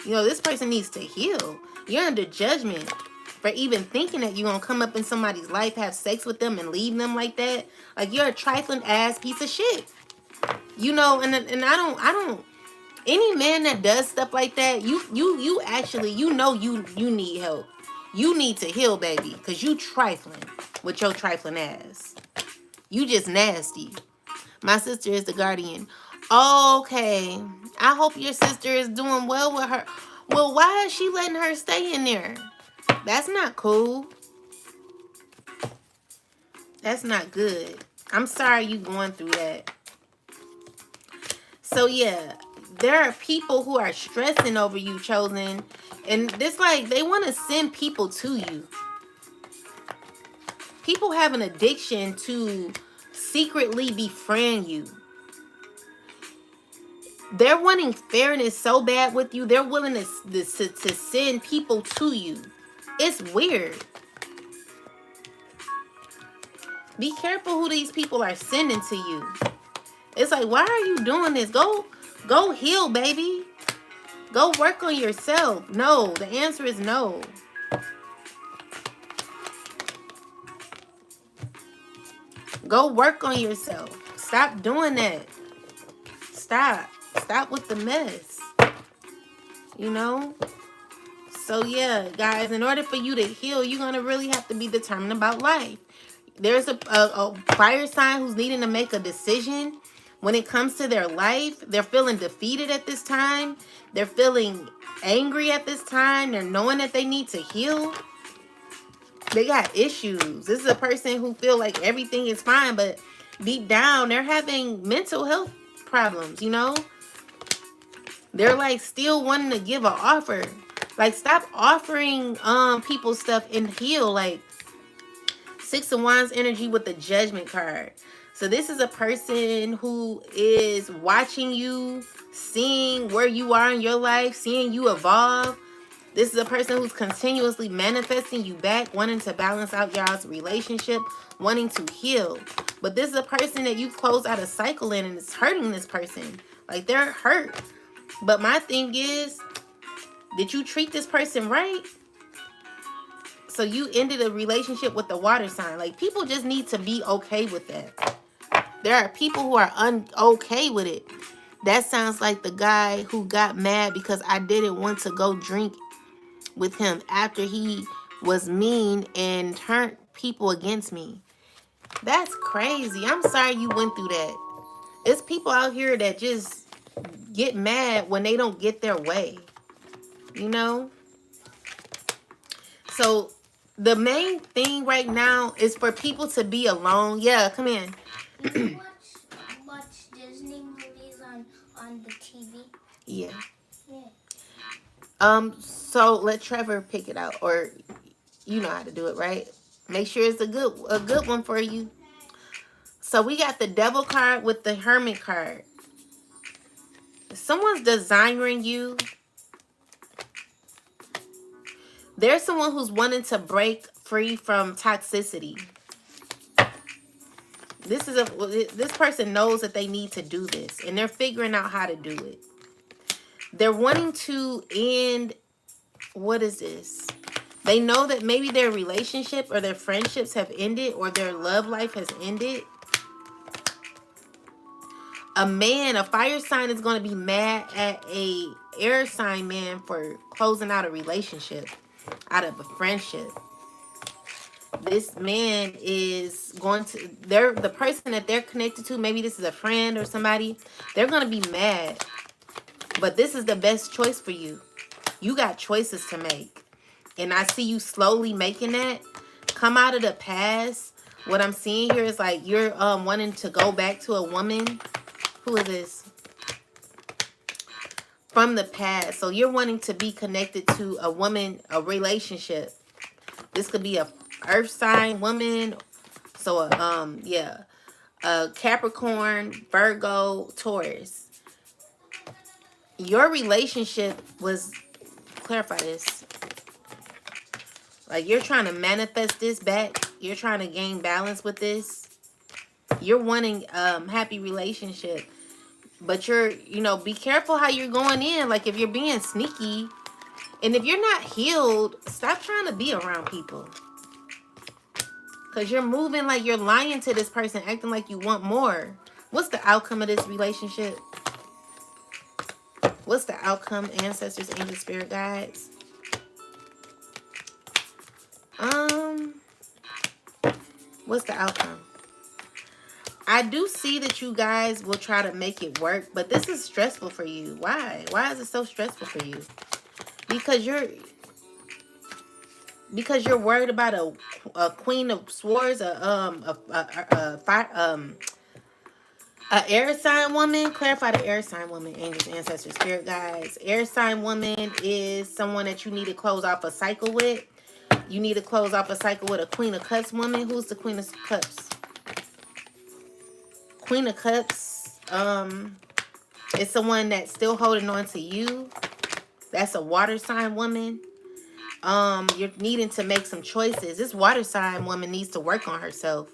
You know, this person needs to heal. You're under judgment for even thinking that you're going to come up in somebody's life, have sex with them, and leave them like that. Like, you're a trifling ass piece of shit. You know, and I don't, any man that does stuff like that, you actually, you know, you need help. You need to heal, baby, because you trifling with your trifling ass. You just nasty. My sister is the guardian. Okay. I hope your sister is doing well with her. Well, why is she letting her stay in there? That's not cool. That's not good. I'm sorry you going through that. So yeah, there are people who are stressing over you, chosen. And this, like, they want to send people to you. People have an addiction to secretly befriend you. They're wanting fairness so bad with you. They're willing to send people to you. It's weird. Be careful who these people are sending to you. It's like, why are you doing this? Go heal, baby. Go work on yourself. No, the answer is no. Go work on yourself. Stop doing that. Stop with the mess. You know? So yeah, guys, in order for you to heal, you're going to really have to be determined about life. There's a fire sign who's needing to make a decision when it comes to their life. They're feeling defeated at this time. They're feeling angry at this time. They're knowing that they need to heal. They got issues. This is a person who feel like everything is fine, but deep down, they're having mental health problems, you know? They're like still wanting to give an offer. Like, stop offering people stuff and heal. Like, Six of Wands energy with the Judgment card. So this is a person who is watching you, seeing where you are in your life, seeing you evolve. This is a person who's continuously manifesting you back, wanting to balance out y'all's relationship, wanting to heal. But this is a person that you've closed out a cycle in, and it's hurting this person. Like, they're hurt. But my thing is, did you treat this person right? So you ended a relationship with the water sign. Like, people just need to be okay with that. There are people who are okay with it. That sounds like the guy who got mad because I didn't want to go drink with him after he was mean and turned people against me. That's crazy. I'm sorry you went through that. It's people out here that just get mad when they don't get their way. You know? So the main thing right now is for people to be alone. Yeah, come in. Do you watch Disney movies on the TV? Yeah. Yeah. So let Trevor pick it out, or You know how to do it, right? Make sure it's a good one for you. So we got the Devil card with the Hermit card. Someone's desiring you. There's someone who's wanting to break free from toxicity. This person knows that they need to do this, and they're figuring out how to do it. They're wanting to end, what is this? They know that maybe their relationship or their friendships have ended, or their love life has ended. A fire sign, is going to be mad at a air sign man for closing out a relationship, out of a friendship. This man is going to, the person that they're connected to, maybe this is a friend or somebody, they're going to be mad. But this is the best choice for you. You got choices to make. And I see you slowly making that. Come out of the past. What I'm seeing here is like you're wanting to go back to a woman. Who is this? From the past. So you're wanting to be connected to a woman, a relationship. This could be a earth sign woman. So a Capricorn, Virgo, Taurus. Your relationship was, clarify this. Like you're trying to manifest this back. You're trying to gain balance with this. You're wanting happy relationship. But be careful how you're going in. Like if you're being sneaky, and if you're not healed, stop trying to be around people. Because you're moving like you're lying to this person, acting like you want more. What's the outcome of this relationship? What's the outcome, ancestors, angels, spirit guides? What's the outcome? I do see that you guys will try to make it work, but this is stressful for you. Why? Why is it so stressful for you? Because you're worried about a Queen of Swords, a air sign woman. Clarify the air sign woman, angels, ancestors, spirit guides. Air sign woman is someone that you need to close off a cycle with. You need to close off a cycle with a Queen of Cups woman. Who's the Queen of Cups? Queen of Cups is someone that's still holding on to you. That's a water sign woman. You're needing to make some choices. This water sign woman needs to work on herself.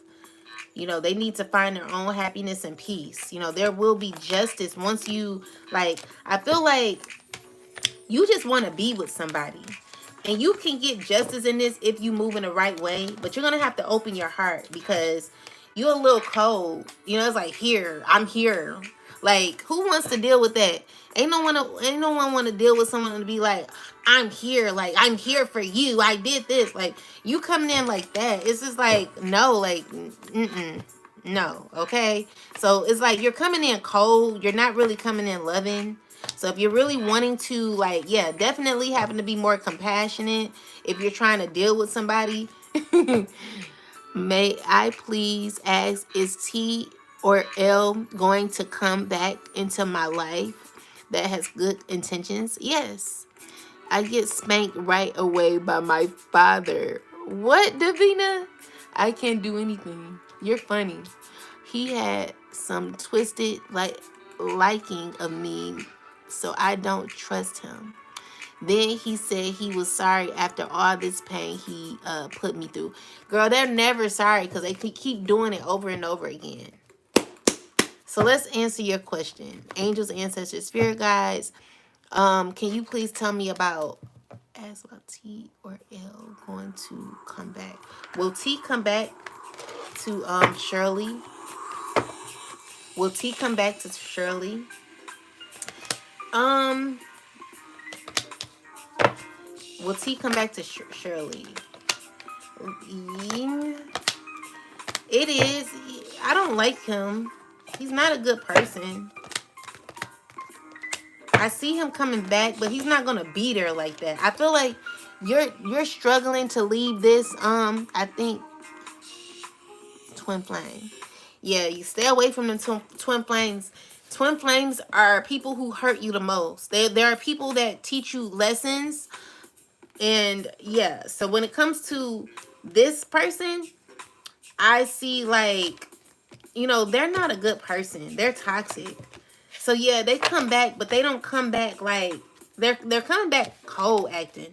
They need to find their own happiness and peace. There will be justice once you, I feel like you just want to be with somebody. And you can get justice in this if you move in the right way. But you're going to have to open your heart because you're a little cold. It's like, I'm here. Like, who wants to deal with that? Ain't no one want to deal with someone to be like, I'm here. Like, I'm here for you. I did this. Like, you coming in like that. It's just like, no, like, no. Okay. So it's like you're coming in cold. You're not really coming in loving. So if you're really wanting to, definitely having to be more compassionate if you're trying to deal with somebody. May I please ask, is T or L going to come back into my life that has good intentions? Yes. I get spanked right away by my father. What, Davina? I can't do anything. You're funny. He had some twisted liking of me, so I don't trust him. Then he said he was sorry after all this pain he put me through. Girl, they're never sorry because they keep doing it over and over again. So let's answer your question. Angels, ancestors, spirit guides. Can you please tell me about T or L going to come back? Will T come back to Shirley? Will T come back to Shirley? Will T come back to Shirley? It is. I don't like him. He's not a good person. I see him coming back, but he's not gonna be there like that. I feel like you're struggling to leave this. I think twin flame. Yeah, you stay away from them twin flames. Twin flames are people who hurt you the most. There are people that teach you lessons And yeah, so when it comes to this person, I see like, they're not a good person. They're toxic. So yeah, they come back, but they don't come back like they're coming back cold acting.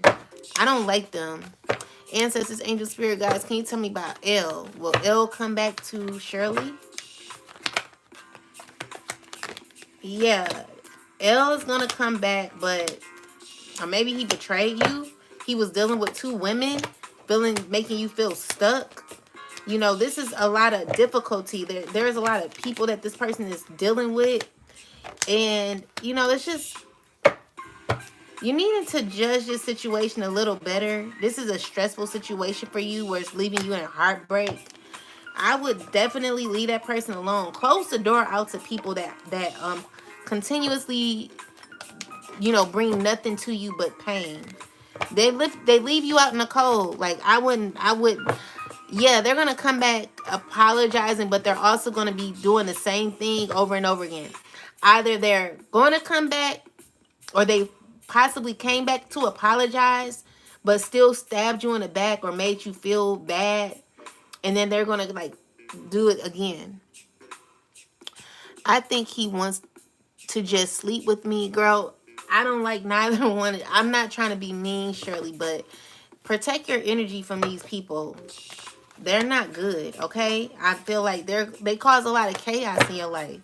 I don't like them. Ancestors, angel, spirit guides, can you tell me about L? Will L come back to Shirley? Yeah, L is gonna come back, but or maybe he betrayed you. He was dealing with two women, making you feel stuck. This is a lot of difficulty. There's a lot of people that this person is dealing with, and it's just you needed to judge this situation a little better. This is a stressful situation for you, where it's leaving you in a heartbreak. I would definitely leave that person alone. Close the door out to people that continuously, bring nothing to you but pain. They leave you out in the cold. Like I would. Yeah, they're gonna come back apologizing, but they're also gonna be doing the same thing over and over again. Either they're gonna come back, or they possibly came back to apologize, but still stabbed you in the back or made you feel bad, and then they're gonna like do it again. I think he wants to just sleep with me, girl. I don't like neither one. I'm not trying to be mean, Shirley, but protect your energy from these people. They're not good, okay? I feel like they cause a lot of chaos in your life.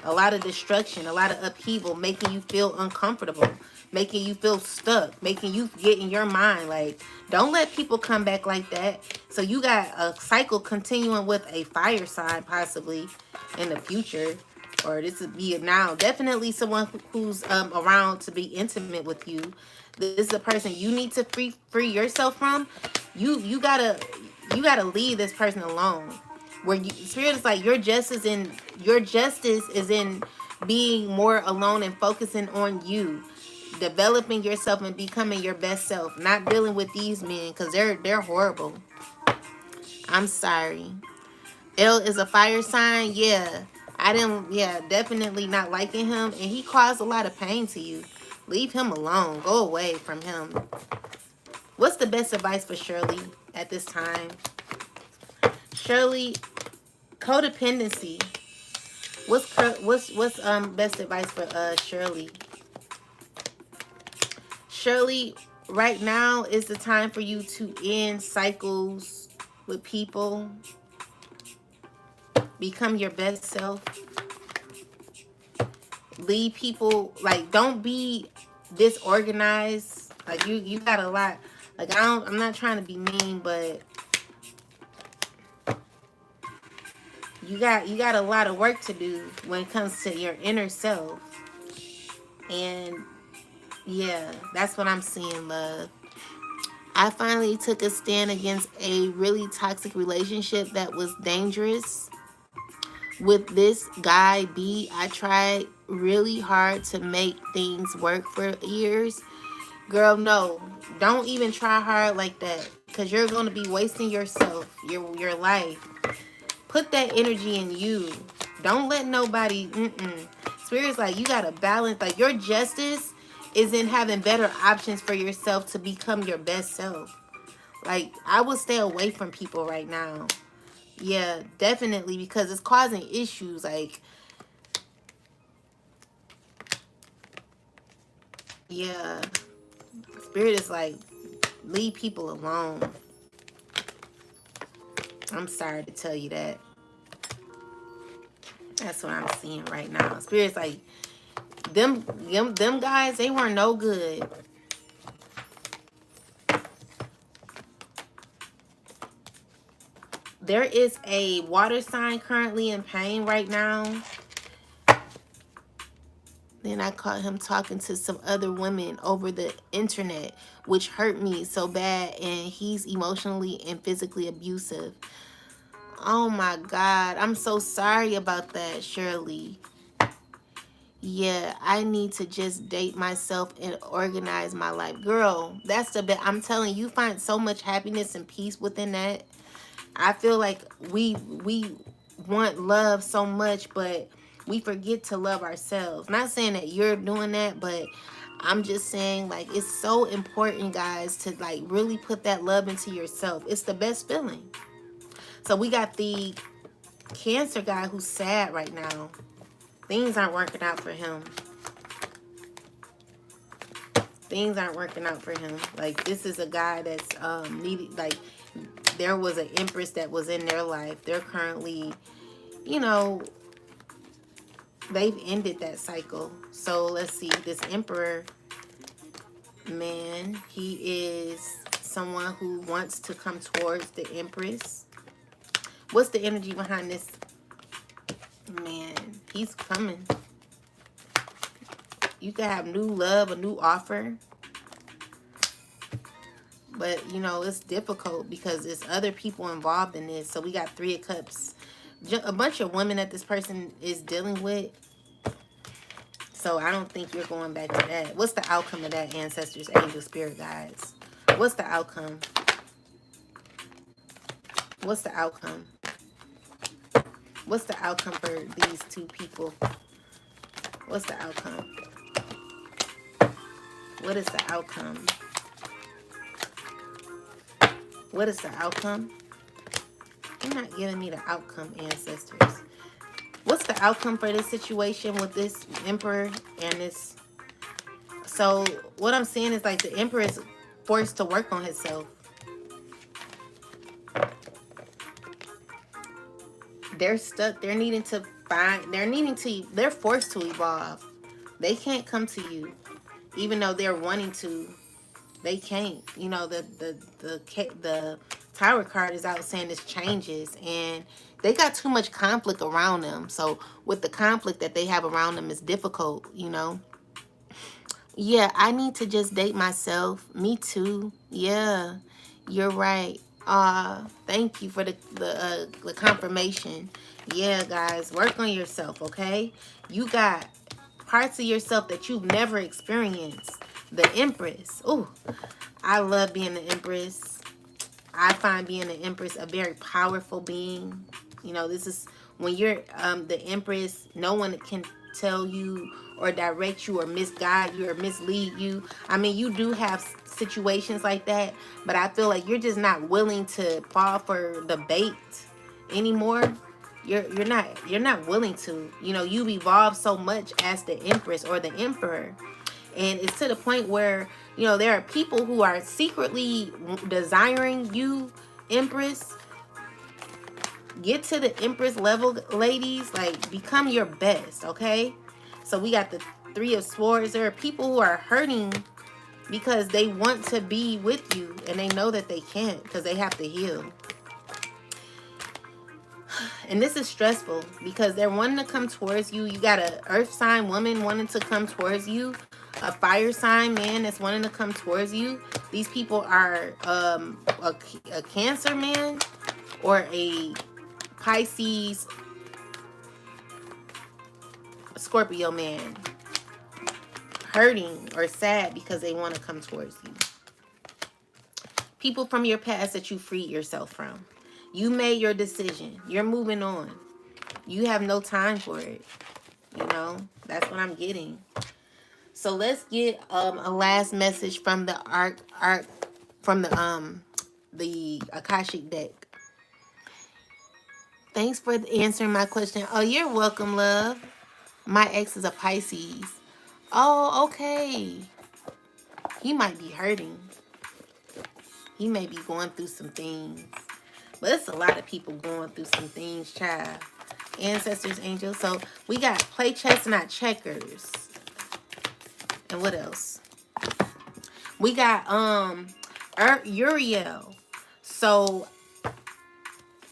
A lot of destruction, a lot of upheaval, making you feel uncomfortable, making you feel stuck, making you get in your mind. Like, don't let people come back like that. So you got a cycle continuing with a fire sign possibly in the future. Or this would be now. Definitely someone who's around to be intimate with you. This is a person you need to free yourself from. You gotta leave this person alone. Where spirit is like your justice is in being more alone and focusing on you, developing yourself and becoming your best self. Not dealing with these men because they're horrible. I'm sorry. L is a fire sign. Yeah, I didn't. Yeah, definitely not liking him, and he caused a lot of pain to you. Leave him alone. Go away from him. What's the best advice for Shirley at this time? Shirley, codependency. What's best advice for Shirley? Shirley, right now is the time for you to end cycles with people. Become your best self. Leave people, like, don't be disorganized. Like you got a lot. Like I'm not trying to be mean, but you got a lot of work to do when it comes to your inner self. And yeah, that's what I'm seeing, love. I finally took a stand against a really toxic relationship that was dangerous. With this guy B, I tried really hard to make things work for years. Girl, no. Don't even try hard like that, because you're going to be wasting yourself, your life. Put that energy in you. Don't let nobody Spirit's like, you got to balance. Like, your justice is in having better options for yourself to become your best self. Like, I would stay away from people right now. Yeah, definitely, because it's causing issues. Like, yeah, Spirit is like, leave people alone. I'm sorry to tell you that. That's what I'm seeing right now. Spirit's like, them guys, they weren't no good. There is a water sign currently in pain right now. Then I caught him talking to some other women over the internet, which hurt me so bad, and he's emotionally and physically abusive. Oh my God. I'm so sorry about that, Shirley. Yeah, I need to just date myself and organize my life. Girl, that's the best. I'm telling you, find so much happiness and peace within that. I feel like we want love so much, but we forget to love ourselves. Not saying that you're doing that, but I'm just saying, like, it's so important, guys, to like really put that love into yourself. It's the best feeling. So we got the Cancer guy who's sad right now. Things aren't working out for him. Things aren't working out for him. Like, this is a guy that's needed, like, there was an Empress that was in their life. They're currently, you know, they've ended that cycle. So let's see, this Emperor man, he is someone who wants to come towards the Empress. What's the energy behind this man? He's coming. You can have new love, a new offer. But, you know, it's difficult because there's other people involved in this. So we got 3 of Cups. A bunch of women that this person is dealing with. So I don't think you're going back to that. What's the outcome of that, ancestors, angel, spirit guides? What's the outcome? What's the outcome? What's the outcome for these 2 people? What's the outcome? What is the outcome? What is the outcome? You're not giving me the outcome, ancestors. What's the outcome for this situation with this Emperor and this? So what I'm saying is, like, the Emperor is forced to work on himself. They're stuck. They're needing to find. They're forced to evolve. They can't come to you, even though they're wanting to. They can't. You know, the Tower card is out saying this changes, and they got too much conflict around them. So with the conflict that they have around them is difficult, you know. Yeah, I need to just date myself. Me too. Yeah, you're right. Thank you for the confirmation. Yeah, guys, work on yourself, okay? You got parts of yourself that you've never experienced. The Empress. Ooh, I love being the Empress. I find being the Empress a very powerful being. You know, this is when you're the Empress, no one can tell you or direct you or misguide you or mislead you. I mean, you do have situations like that, but I feel like you're just not willing to fall for the bait anymore. You're not willing to. You know, you've evolved so much as the Empress or the Emperor. And it's to the point where, you know, there are people who are secretly desiring you, Empress. Get to the Empress level, ladies. Like, become your best, okay? So we got the 3 of Swords. There are people who are hurting because they want to be with you and they know that they can't because they have to heal. And this is stressful because they're wanting to come towards you. You got an earth sign woman wanting to come towards you. A fire sign man that's wanting to come towards you. These people are a Cancer man or a Pisces Scorpio man. Hurting or sad because they want to come towards you. People from your past that you freed yourself from. You made your decision. You're moving on. You have no time for it. You know, that's what I'm getting. So let's get a last message from the from the Akashic deck. Thanks for answering my question. Oh, you're welcome, love. My ex is a Pisces. Oh, okay. He might be hurting. He may be going through some things. But it's a lot of people going through some things, child. Ancestors, angels. So we got play chess, not checkers. And what else? We got Uriel. So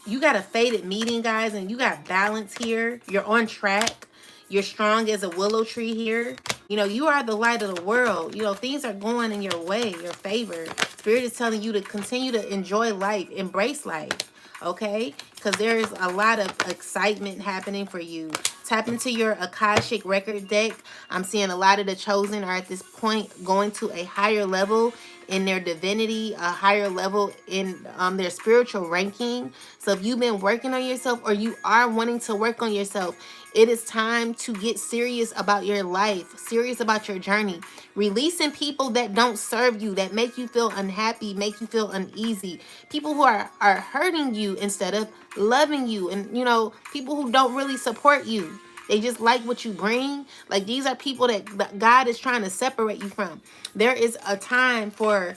you got a fated meeting, guys, and you got balance here. You're on track. You're strong as a willow tree here. You know, you are the light of the world. You know, things are going in your way, your favor. Spirit is telling you to continue to enjoy life, embrace life, okay? Because there is a lot of excitement happening for you. Tap into your Akashic record deck. I'm seeing a lot of the chosen are at this point going to a higher level in their divinity, a higher level in their spiritual ranking. So if you've been working on yourself or you are wanting to work on yourself, it is time to get serious about your life, serious about your journey. Releasing people that don't serve you, that make you feel unhappy, make you feel uneasy. People who are hurting you instead of loving you. And, you know, people who don't really support you. They just like what you bring. Like, these are people that God is trying to separate you from. There is a time for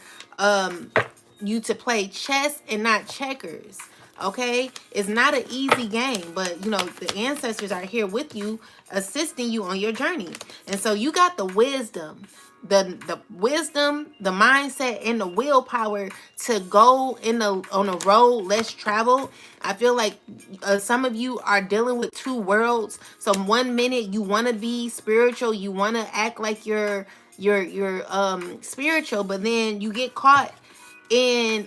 you to play chess and not checkers. Okay, it's not an easy game, but you know the ancestors are here with you, assisting you on your journey. And so you got the wisdom, the wisdom, the mindset, and the willpower to go on a road less traveled. I feel like some of you are dealing with two worlds. So 1 minute you want to be spiritual, you want to act like you're spiritual, but then you get caught in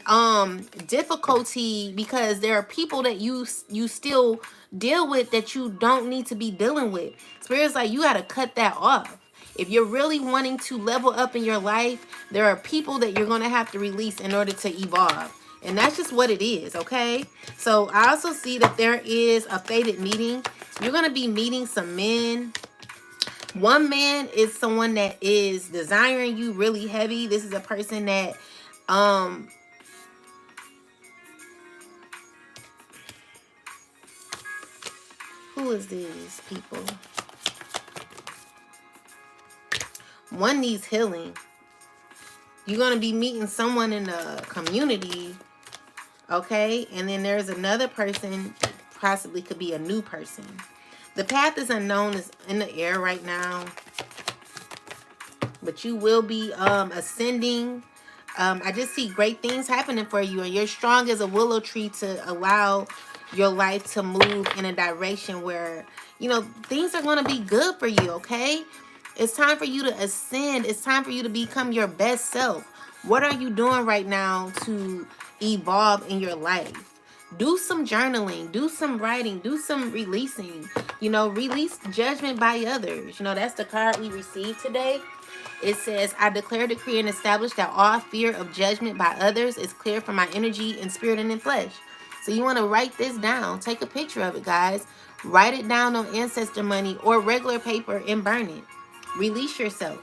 difficulty because there are people that you still deal with that you don't need to be dealing with. Spirit's like, you got to cut that off. If you're really wanting to level up in your life, there are people that you're going to have to release in order to evolve. And that's just what it is, okay? So I also see that there is a fated meeting. You're going to be meeting some men. One man is someone that is desiring you really heavy. This is a person that who is these people? One needs healing. You're going to be meeting someone in the community, okay? And then there's another person, possibly could be a new person. The path is unknown, is in the air right now. But you will be ascending. I just see great things happening for you. And you're strong as a willow tree to allow your life to move in a direction where, you know, things are going to be good for you, okay? It's time for you to ascend. It's time for you to become your best self. What are you doing right now to evolve in your life? Do some journaling, do some writing, do some releasing. You know, release judgment by others. You know, that's the card we received today. It says, I declare, decree, and establish that all fear of judgment by others is clear from my energy in spirit and in flesh. So you want to write this down. Take a picture of it, guys. Write it down on ancestor money or regular paper and burn it. Release yourself.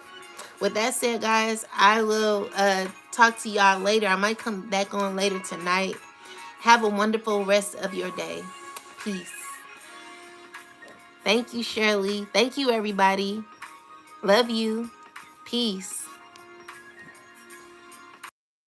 With that said, guys, I will talk to y'all later. I might come back on later tonight. Have a wonderful rest of your day. Peace. Thank you, Shirley. Thank you, everybody. Love you. Peace.